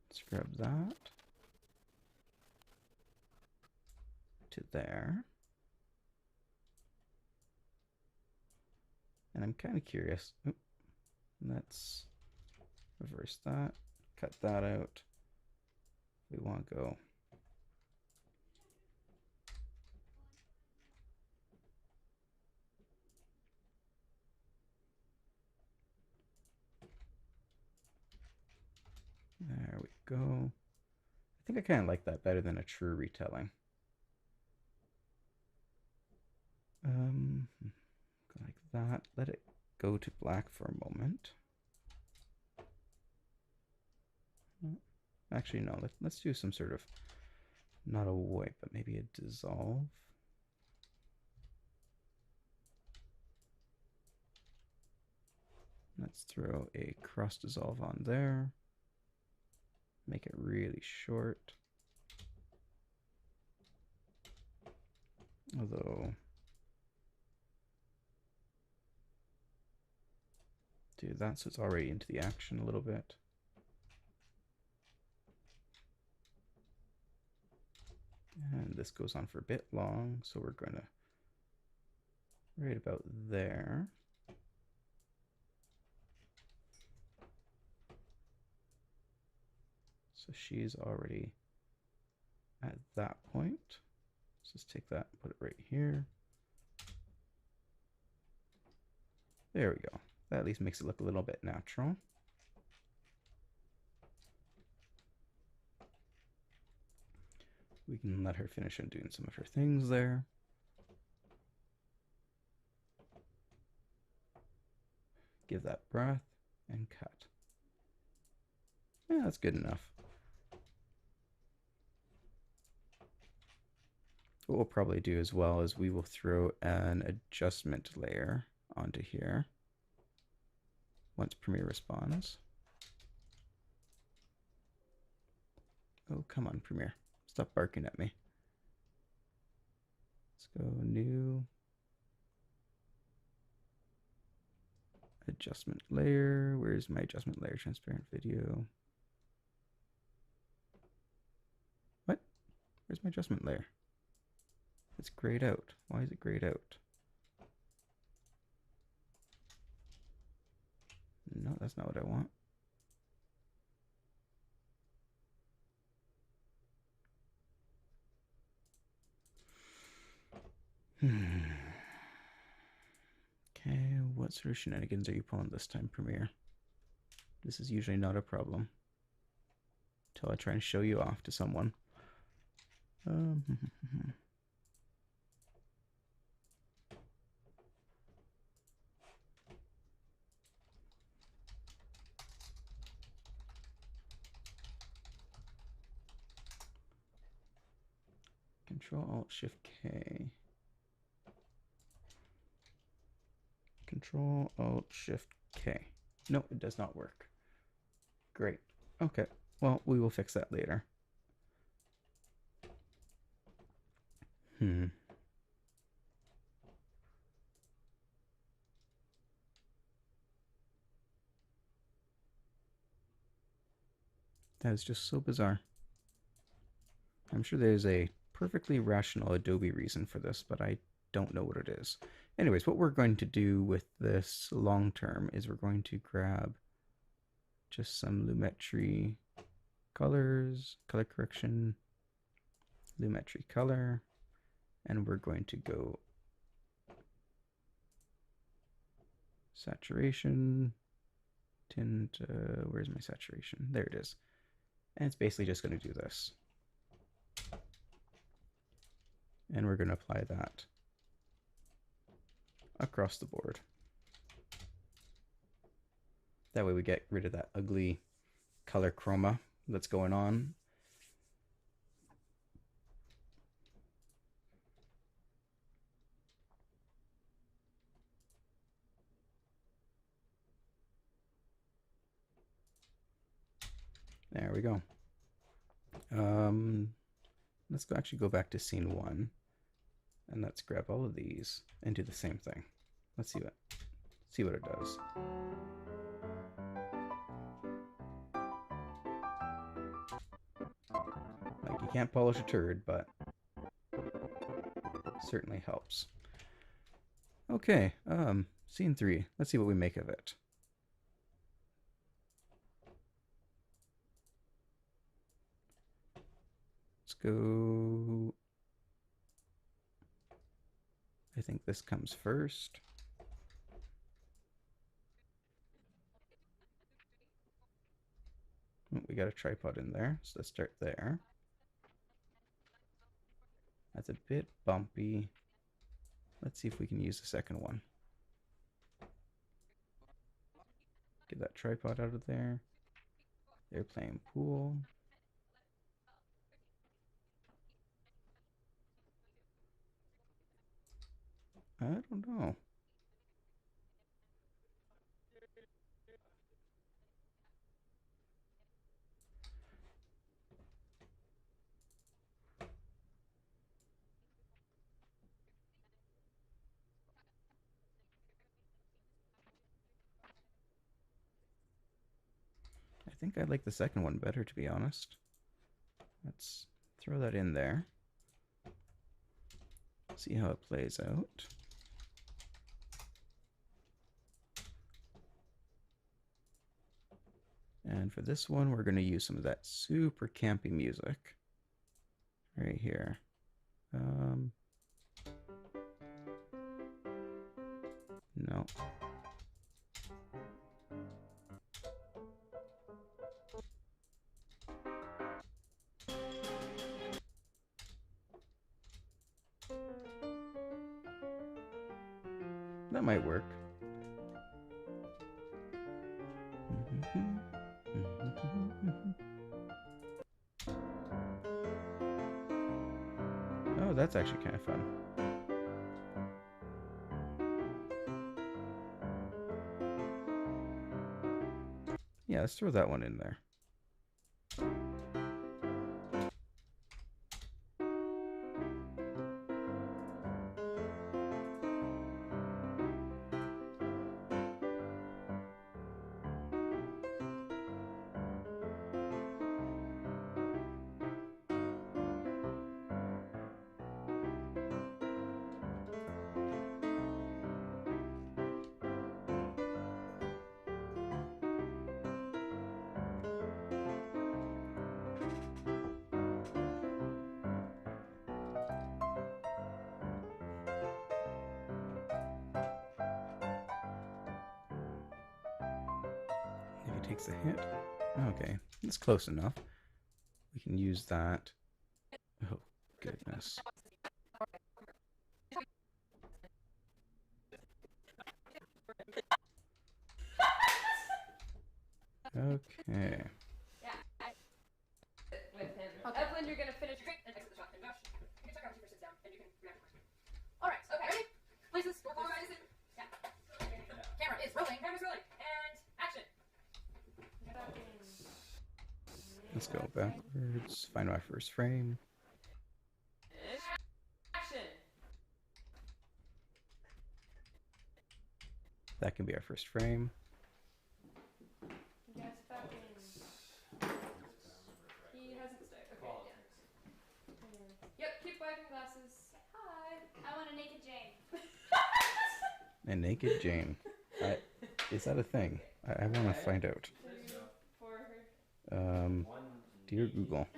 Let's grab that to there. And I'm kind of curious. Oop. Let's reverse that, cut that out. We want to go there we go. I think I kind of like that better than a true retelling. Like that. Let it go to black for a moment. Actually, no. Let's do some sort of, not a wipe, but maybe a dissolve. Let's throw a cross dissolve on there. Make it really short. Although, do that so it's already into the action a little bit. And this goes on for a bit long, so we're going to right about there. So she's already at that point. Let's just take that and put it right here. There we go. That at least makes it look a little bit natural. We can let her finish undoing some of her things there. Give that breath and cut. Yeah, that's good enough. What we'll probably do as well is we will throw an adjustment layer onto here once Premiere responds. Oh, come on, Premiere. Stop barking at me. Let's go new. Adjustment layer. Where's my adjustment layer? Transparent video. What? Where's my adjustment layer? It's grayed out. Why is it grayed out? No, that's not what I want. Okay, what sort of shenanigans are you pulling this time, Premiere? This is usually not a problem until I try and show you off to someone. Control-Alt-Shift-K. Control-Alt-Shift-K. No, it does not work. Great. Okay, well, we will fix that later. That is just so bizarre. I'm sure there's a perfectly rational Adobe reason for this, but I don't know what it is. Anyways, what we're going to do with this long term is we're going to grab just some Lumetri colors, color correction, Lumetri color, and we're going to go saturation, tint, where's my saturation? There it is. And it's basically just going to do this. And we're going to apply that across the board. That way we get rid of that ugly color chroma that's going on. There we go. Let's actually go back to scene 1, and let's grab all of these and do the same thing. Let's see what it does. Like, you can't polish a turd, but it certainly helps. Okay, scene 3. Let's see what we make of it. Let's go. I think this comes first. Oh, we got a tripod in there, so let's start there. That's a bit bumpy. Let's see if we can use the second one. Get that tripod out of there. They're playing pool. I don't know. I think I like the second one better, to be honest. Let's throw that in there. See how it plays out. And for this one, we're going to use some of that super campy music right here. No. That might work. Oh, Oh, that's actually kind of fun. Yeah, let's throw that one in there. If he takes a hit. Okay, that's close enough. We can use that. Oh, goodness. Okay. Yeah. With him. Okay. Evelyn, you're gonna finish your drink and exit the shop. And Josh, you can check out when she first sits down and you can react to questions. Alright, okay. Ready? Places, we're polarizing. Yeah. Camera is rolling. Camera's rolling. And action. Let's go backwards. Find my first frame. Action. That can be our first frame. You guys fucking. He hasn't stayed. Okay, yeah. Yep, keep wiping glasses. Hi. I want a naked Jane. A naked Jane. Is that a thing? I want to find out. For her. Dear Google. Right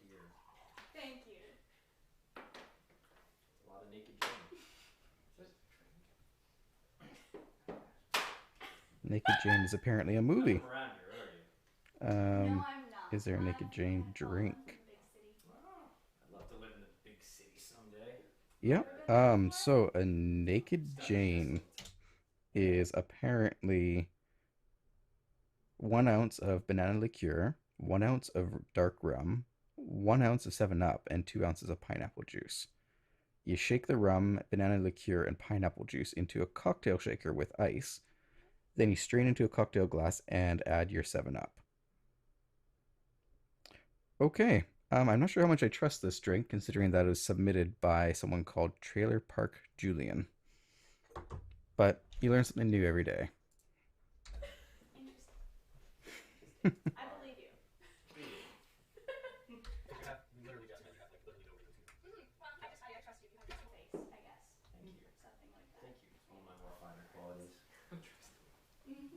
here. Thank you. A lot of naked Jane. Naked Jane is apparently a movie. Around here, are you? No, I'm not. Is there a Naked Jane drink? I'd love to live in the big city someday. Yep. So a Naked Jane is apparently 1 ounce of banana liqueur, 1 ounce of dark rum, 1 ounce of 7-Up, and 2 ounces of pineapple juice. You shake the rum, banana liqueur, and pineapple juice into a cocktail shaker with ice. Then you strain into a cocktail glass and add your 7-Up. Okay. I'm not sure how much I trust this drink, considering that it was submitted by someone called Trailer Park Julian. But you learn something new every day. I believe you. You literally just meant you have like literally no reason to. Well, I trust you. You have your face, I guess. Thank you. Something like that. Thank you. It's one of my more finer qualities.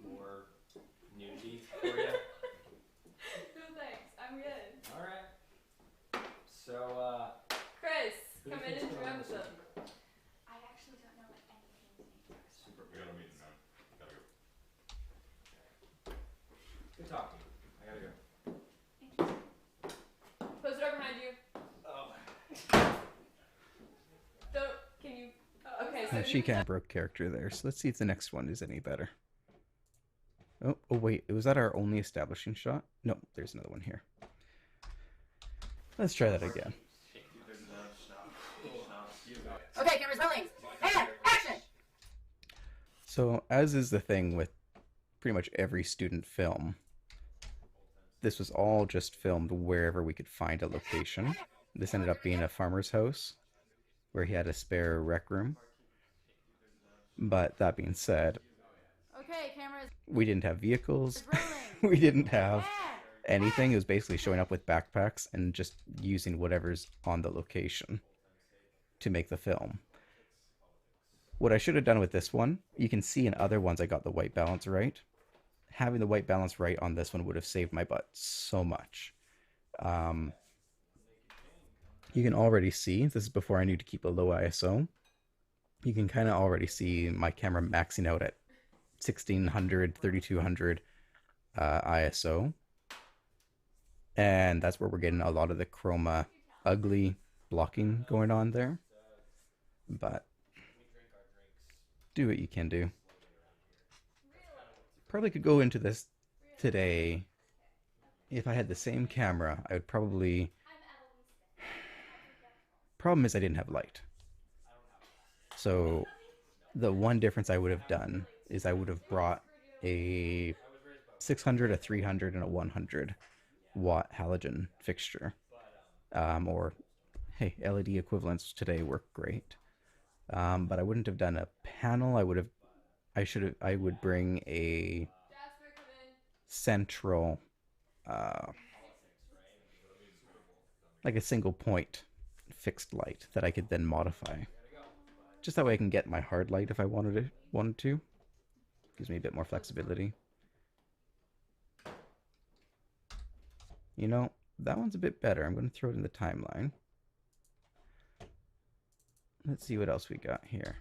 More nudity for you. No thanks. I'm good. Alright. So, Chris, who do you come in think's and gonna drum win with this them. one? I actually don't know what any team's name is. Super. We got a meeting now. Gotta go. Good talking. I gotta go. Close the door behind you. Oh. Don't. Can you? Okay. So She kind of broke character there, so let's see if the next one is any better. Oh, wait, was that our only establishing shot? No, there's another one here. Let's try that again. Okay, camera's rolling. And action! So, as is the thing with pretty much every student film, this was all just filmed wherever we could find a location. This ended up being a farmer's house where he had a spare rec room. But that being said, Okay, camera's we didn't have vehicles. rolling. We didn't have And anything. It was basically showing up with backpacks and just using whatever's on the location to make the film. What I should have done with this one, you can see in other ones I got the white balance right. Having the white balance right on this one would have saved my butt so much. You can already see, this is before I knew to keep a low ISO. You can kind of already see my camera maxing out at 1600, 3200 ISO. And that's where we're getting a lot of the chroma ugly blocking going on there. But do what you can do. Probably could go into this today. If I had the same camera, I would probably problem is I didn't have light. So the one difference I would have done is I would have brought a 600, a 300, and a 100 watt halogen fixture. Or, hey, LED equivalents today work great. But I wouldn't have done a panel. I would bring a central, uh, like a single point fixed light that I could then modify. Just that way I can get my hard light if I wanted to. Gives me a bit more flexibility. You know, that one's a bit better. I'm going to throw it in the timeline. Let's see what else we got here.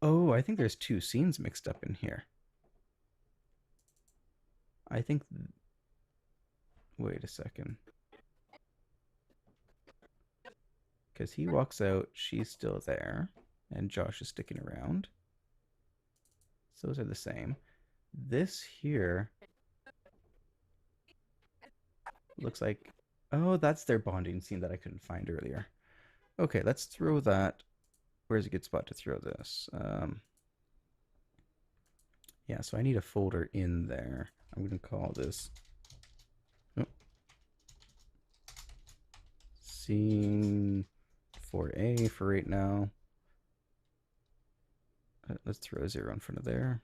Oh, I think there's two scenes mixed up in here. I think... Wait a second. Because he walks out, she's still there, and Josh is sticking around. So those are the same. This here looks like... Oh, that's their bonding scene that I couldn't find earlier. Okay, let's throw that. Where's a good spot to throw this? Yeah, so I need a folder in there. I'm going to call this scene 4A for right now. Let's throw a 0 in front of there.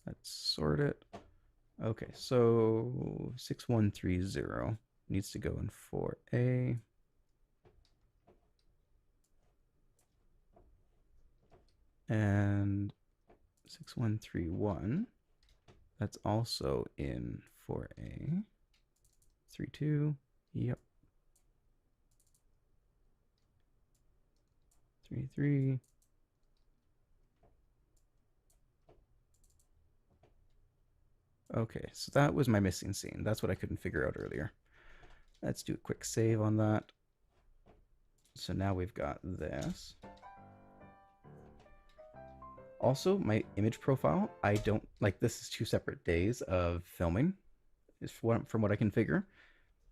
Let's sort it. Okay, so 6130 needs to go in 4A. And 6131, that's also in 4A. 32, yep. 33. Okay, so that was my missing scene. That's what I couldn't figure out earlier. Let's do a quick save on that. So now we've got this. Also, my image profile, I don't like this is 2 separate days of filming, from what I can figure.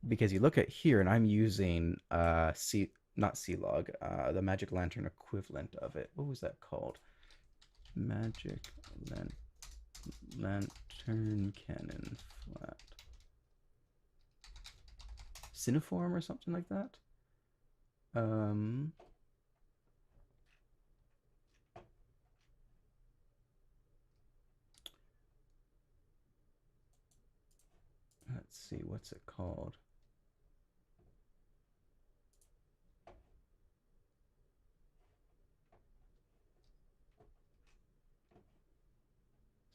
Because you look at here, and I'm using not C-Log, the Magic Lantern equivalent of it. What was that called? Magic Lantern Cannon Flat. Cineform or something like that? Let's see, what's it called?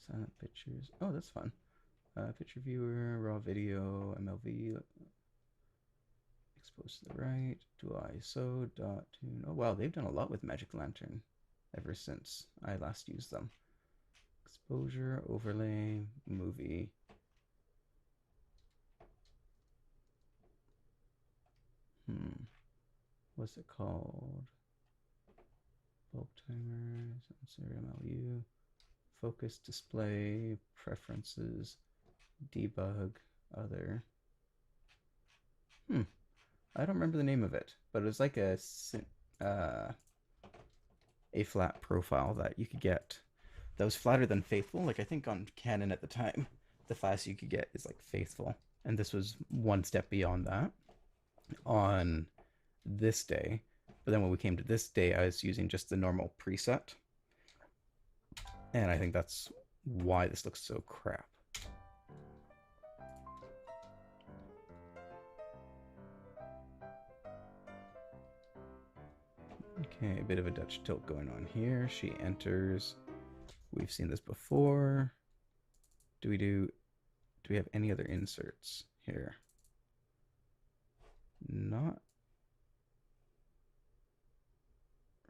Silent pictures. Oh, that's fun. Picture viewer, raw video, MLV. Exposed to the right. Dual ISO. Dot tune. Oh wow, they've done a lot with Magic Lantern ever since I last used them. Exposure, overlay, movie. What's it called? Bulb timer, sensor, MLU, focus, display, preferences, debug, other. I don't remember the name of it, but it was like a flat profile that you could get that was flatter than faithful. Like I think on Canon at the time, the flattest you could get is like faithful, and this was one step beyond that on this day. But then when we came to this day, I was using just the normal preset, and I think that's why this looks so crap. Okay, a bit of a Dutch tilt going on here. She enters. We've seen this before. Do we have any other inserts here? Not.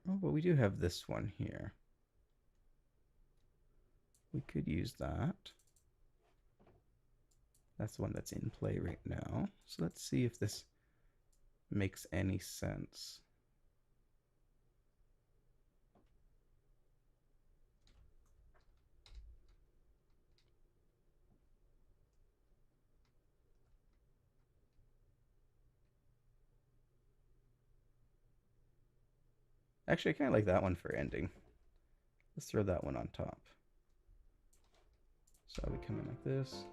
Oh, but we do have this one here. We could use that. That's the one that's in play right now. So let's see if this makes any sense. Actually, I kind of like that one for ending. Let's throw that one on top. So we come in like this.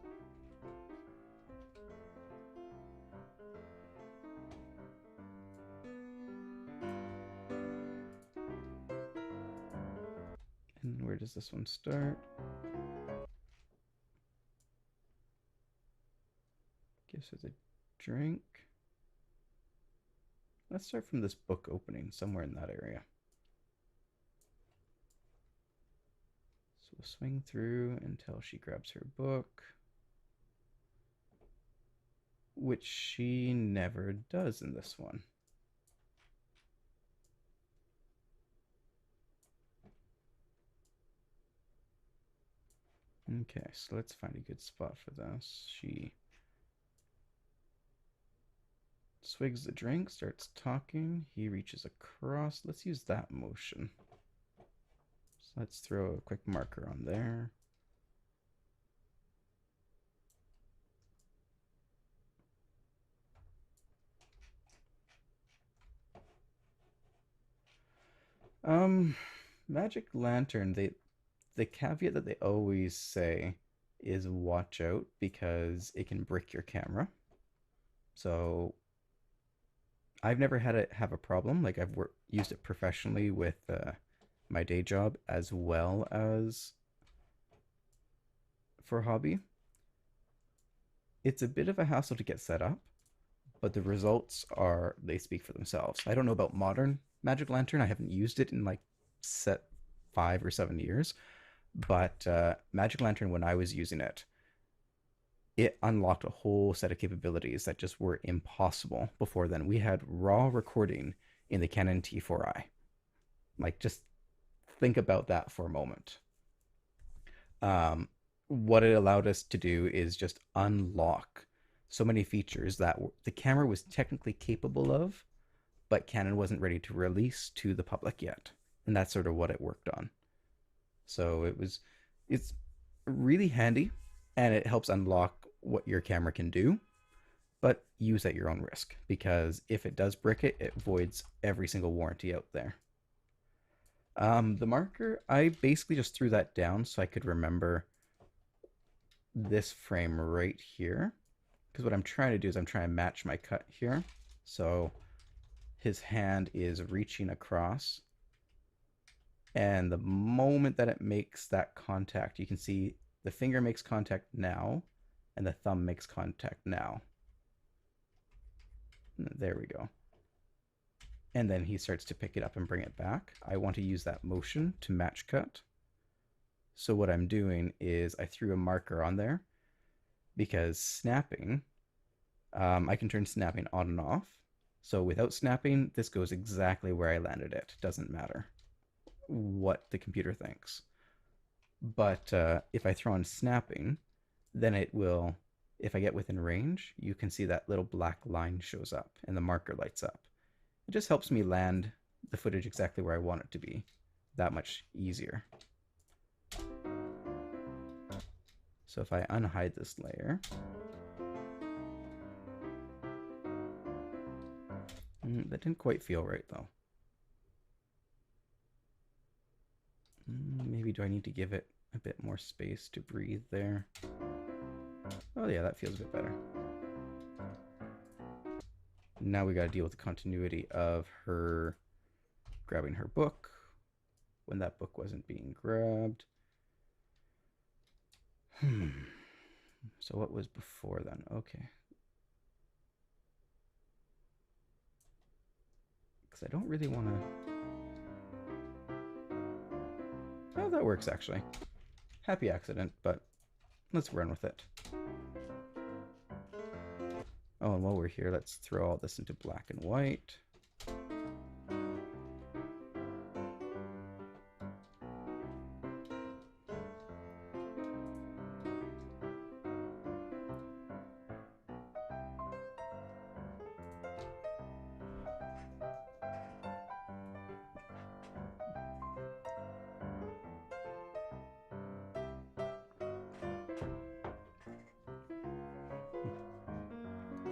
And where does this one start? Gives her the drink. Let's start from this book opening, somewhere in that area. So we'll swing through until she grabs her book, which she never does in this one. Okay, so let's find a good spot for this. She swigs the drink, starts talking. He reaches across. Let's use that motion. So let's throw a quick marker on there. Magic Lantern, the caveat that they always say is watch out because it can brick your camera. So I've never had it have a problem. Like I've used it professionally with my day job as well as for hobby. It's a bit of a hassle to get set up, but the results are, they speak for themselves. I don't know about modern Magic Lantern. I haven't used it in like set 5 or 7 years, but Magic Lantern, when I was using it, it unlocked a whole set of capabilities that just were impossible before then. We had raw recording in the Canon T4i. Like, just think about that for a moment. What it allowed us to do is just unlock so many features that the camera was technically capable of, but Canon wasn't ready to release to the public yet. And that's sort of what it worked on. So it's really handy, and it helps unlock what your camera can do, but use at your own risk, because if it does brick it, it voids every single warranty out there. The marker, I basically just threw that down so I could remember this frame right here, because what I'm trying to do is I'm trying to match my cut here. So his hand is reaching across, and the moment that it makes that contact, you can see the finger makes contact now, and the thumb makes contact now. There we go. And then he starts to pick it up and bring it back. I want to use that motion to match cut. So what I'm doing is I threw a marker on there, because snapping, I can turn snapping on and off. So without snapping, this goes exactly where I landed it. Doesn't matter what the computer thinks. But if I throw on snapping, then it will, if I get within range, you can see that little black line shows up and the marker lights up. It just helps me land the footage exactly where I want it to be. That much easier. So if I unhide this layer, that didn't quite feel right though. Maybe do I need to give it a bit more space to breathe there? Oh yeah, that feels a bit better. Now we got to deal with the continuity of her grabbing her book when that book wasn't being grabbed. So what was before then? Okay. Because I don't really want to... Oh, that works actually. Happy accident, but let's run with it. Oh, and while we're here, let's throw all this into black and white.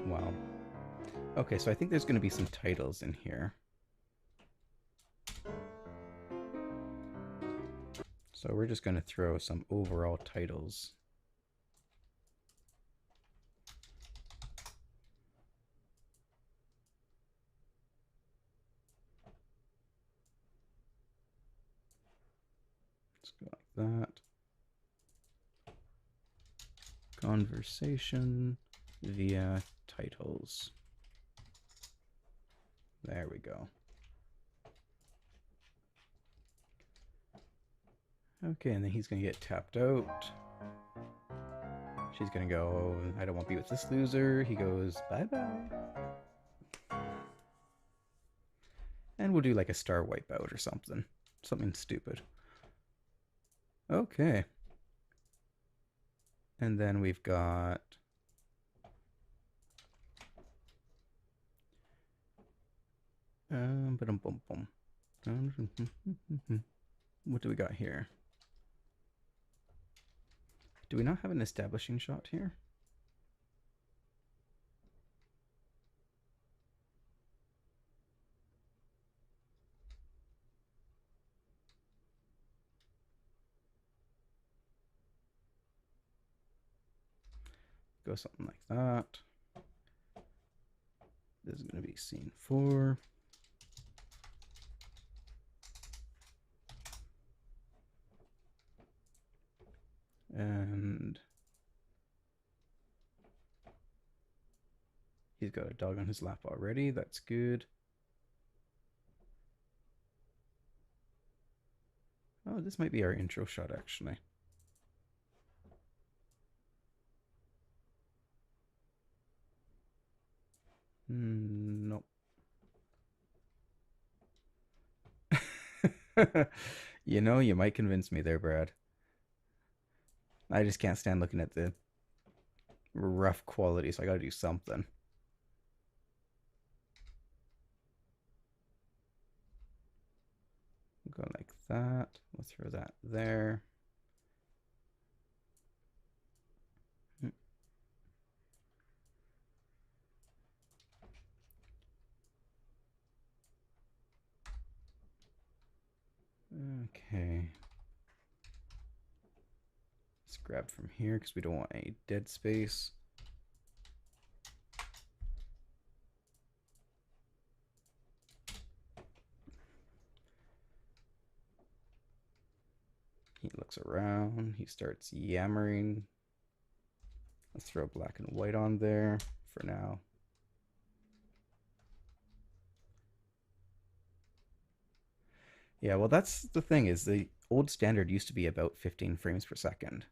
Wow. Okay, so I think there's going to be some titles in here. So we're just going to throw some overall titles. Let's go like that. Conversation via titles. There we go. Okay, and then he's going to get tapped out. She's going to go, I don't want to be with this loser. He goes, bye-bye. And we'll do like a star wipeout or something. Something stupid. Okay. And then we've got... What do we got here? Do we not have an establishing shot here? Go something like that. This is going to be scene 4. And he's got a dog on his lap already. That's good. Oh, this might be our intro shot, actually. Nope. You know, you might convince me there, Brad. I just can't stand looking at the rough quality, so I gotta do something. We'll go like that. We'll throw that there. Okay. Let's grab from here because we don't want any dead space. He looks around. He starts yammering. Let's throw black and white on there for now. Yeah, well, that's the thing is the old standard used to be about 15 frames per second.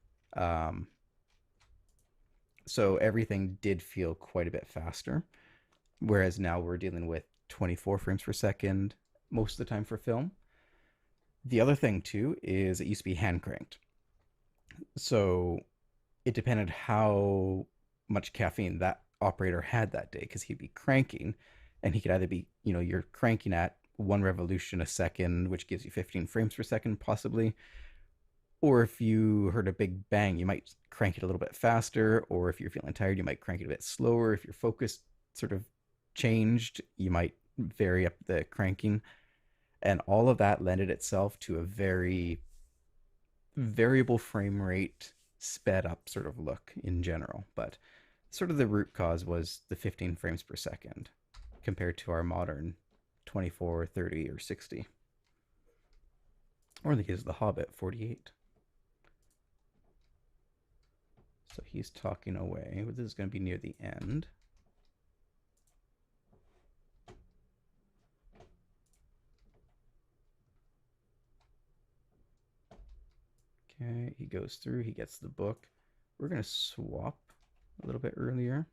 So everything did feel quite a bit faster, whereas now we're dealing with 24 frames per second most of the time for film. The other thing too is it used to be hand cranked. So it depended how much caffeine that operator had that day because he'd be cranking and he could either be, you're cranking at 1 revolution a second, which gives you 15 frames per second possibly. Or if you heard a big bang, you might crank it a little bit faster. Or if you're feeling tired, you might crank it a bit slower. If your focus sort of changed, you might vary up the cranking. And all of that lended itself to a very variable frame rate, sped up sort of look in general. But sort of the root cause was the 15 frames per second compared to our modern 24, 30, or 60. Or in the case of The Hobbit, 48. So he's talking away. This is going to be near the end. Okay, he goes through, he gets the book. We're going to swap a little bit earlier.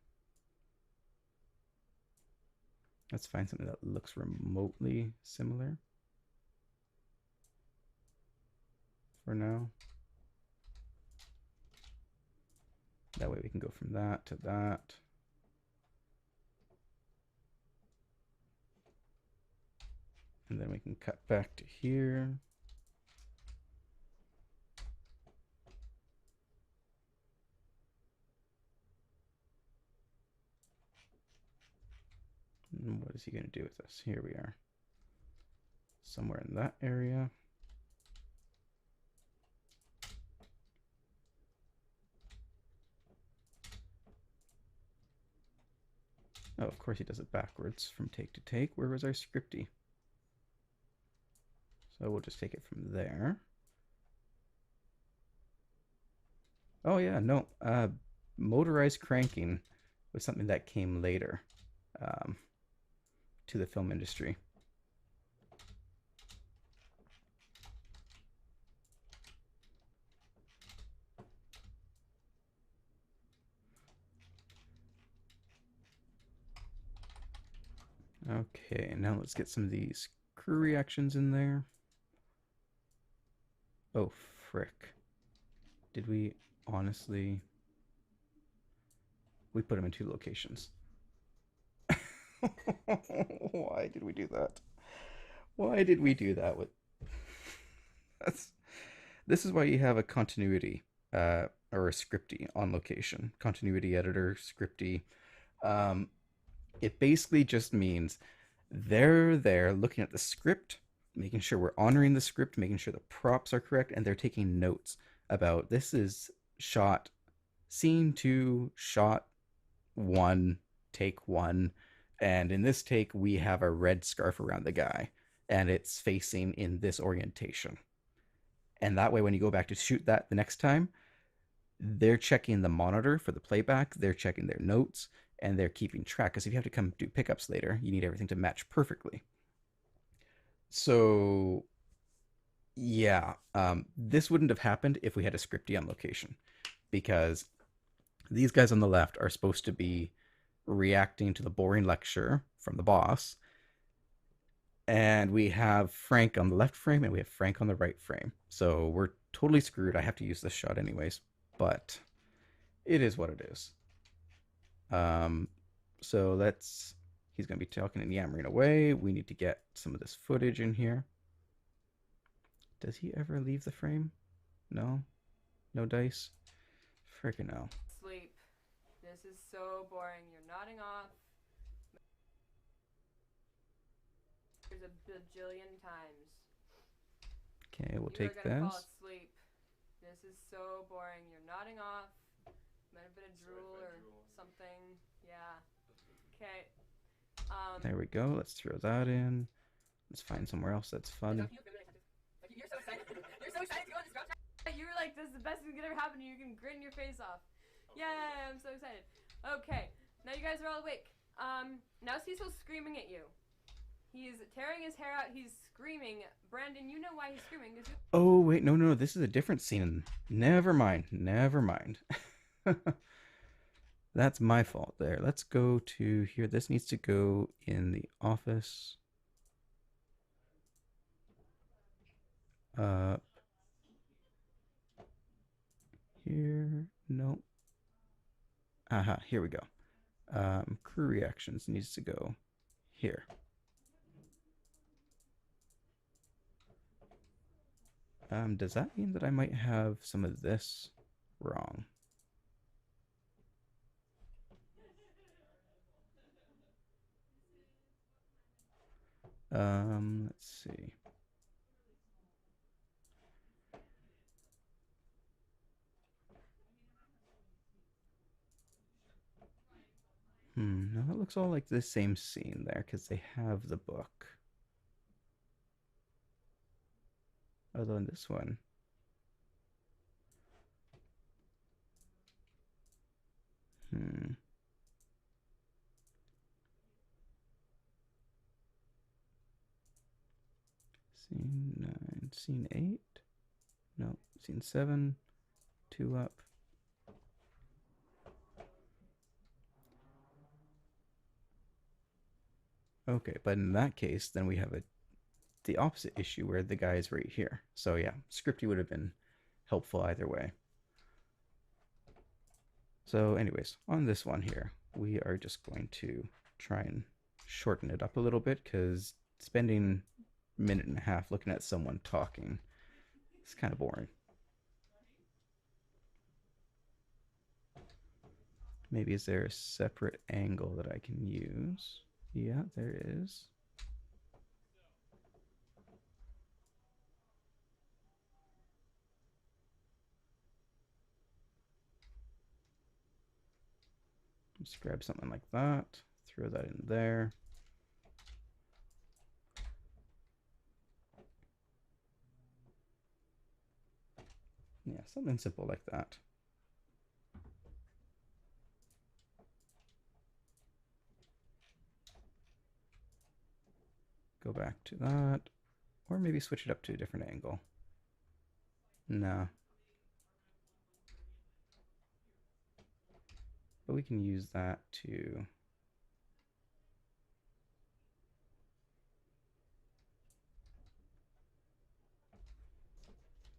Let's find something that looks remotely similar for now. That way we can go from that to that. And then we can cut back to here. And what is he going to do with this? Here we are. Somewhere in that area. Oh, of course he does it backwards from take to take. Where was our scripty? So we'll just take it from there. Oh yeah, no. Motorized cranking was something that came later um, to the film industry. Okay, now let's get some of these crew reactions in there. Oh, frick. Did we honestly... We put them in 2 locations. Why did we do that? Why did we do that? This is why you have a continuity or a scripty on location. Continuity editor, scripty. Um, it basically just means they're there looking at the script, making sure we're honoring the script, making sure the props are correct, and they're taking notes about this is shot scene 2, shot 1, take 1, and in this take we have a red scarf around the guy and it's facing in this orientation. And that way when you go back to shoot that the next time, they're checking the monitor for the playback, they're checking their notes, and they're keeping track. Because if you have to come do pickups later, you need everything to match perfectly. So, yeah, this wouldn't have happened if we had a scripty on location. Because these guys on the left are supposed to be reacting to the boring lecture from the boss. And we have Frank on the left frame and we have Frank on the right frame. So we're totally screwed. I have to use this shot anyways, but it is what it is. So he's going to be talking and yammering away. We need to get some of this footage in here. Does he ever leave the frame? No? No dice? Freaking no. Sleep. This is so boring. You're nodding off. There's a bajillion times. Okay, we'll You're take gonna fall this. asleep. This is so boring. You're nodding off. Might have been a drool or something. Yeah. Okay. There we go. Let's throw that in. Let's find somewhere else that's fun. You're so excited. You're so excited to go on this drop. You were like, this is the best thing that ever happened to you. You can grin your face off. Yeah, I'm so excited. Okay. Now you guys are all awake. Now Cecil's screaming at you. He's tearing his hair out. He's screaming. Brandon, you know why he's screaming. Oh, wait. No. This is a different scene. Never mind. That's my fault there. Let's go to here. This needs to go in the office. Here. No. Aha, here we go. Crew reactions needs to go here. Does that mean that I might have some of this wrong? Let's see. No, that looks all like the same scene there because they have the book. Although in this one, Scene 9, scene 8. No, scene 7, 2 up. Okay, but in that case, then we have the opposite issue where the guy is right here. So yeah, scripty would have been helpful either way. So anyways, on this one here, we are just going to try and shorten it up a little bit because spending a minute and a half looking at someone talking is kind of boring. Maybe is there a separate angle that I can use? Yeah, there is. Just grab something like that, Throw that in there. Yeah, something simple like that. Go back to that. Or maybe switch it up to a different angle. No. But we can use that to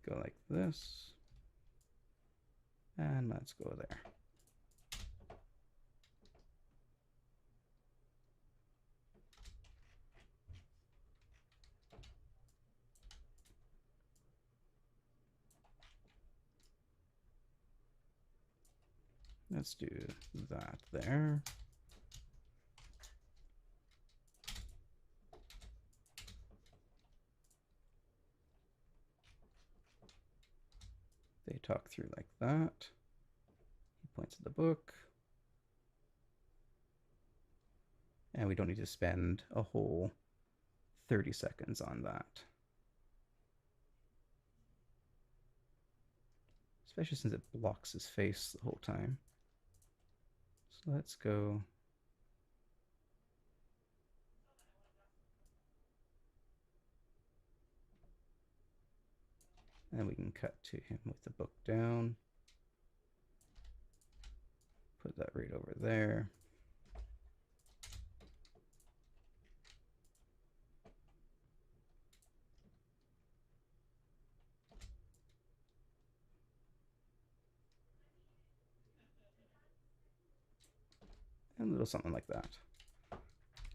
go like this. And let's go there. Let's do that there. They talk through like that. He points at the book. And we don't need to spend a whole 30 seconds on that. Especially since it blocks his face the whole time. So let's go. And we can cut to him with the book down. Put that right over there. And a little something like that.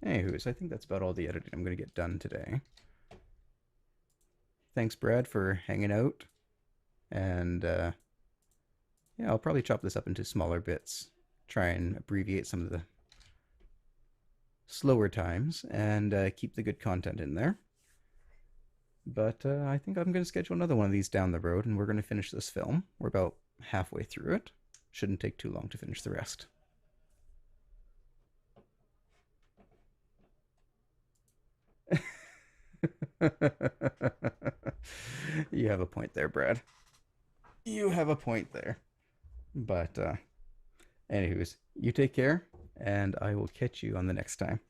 Anywho, so I think that's about all the editing I'm going to get done today. Thanks, Brad, for hanging out. And yeah, I'll probably chop this up into smaller bits. Try and abbreviate some of the slower times and keep the good content in there. But I think I'm going to schedule another one of these down the road, and we're going to finish this film. We're about halfway through it. Shouldn't take too long to finish the rest. You have a point there, Brad. You have a point there. But anyways, you take care, and I will catch you on the next time.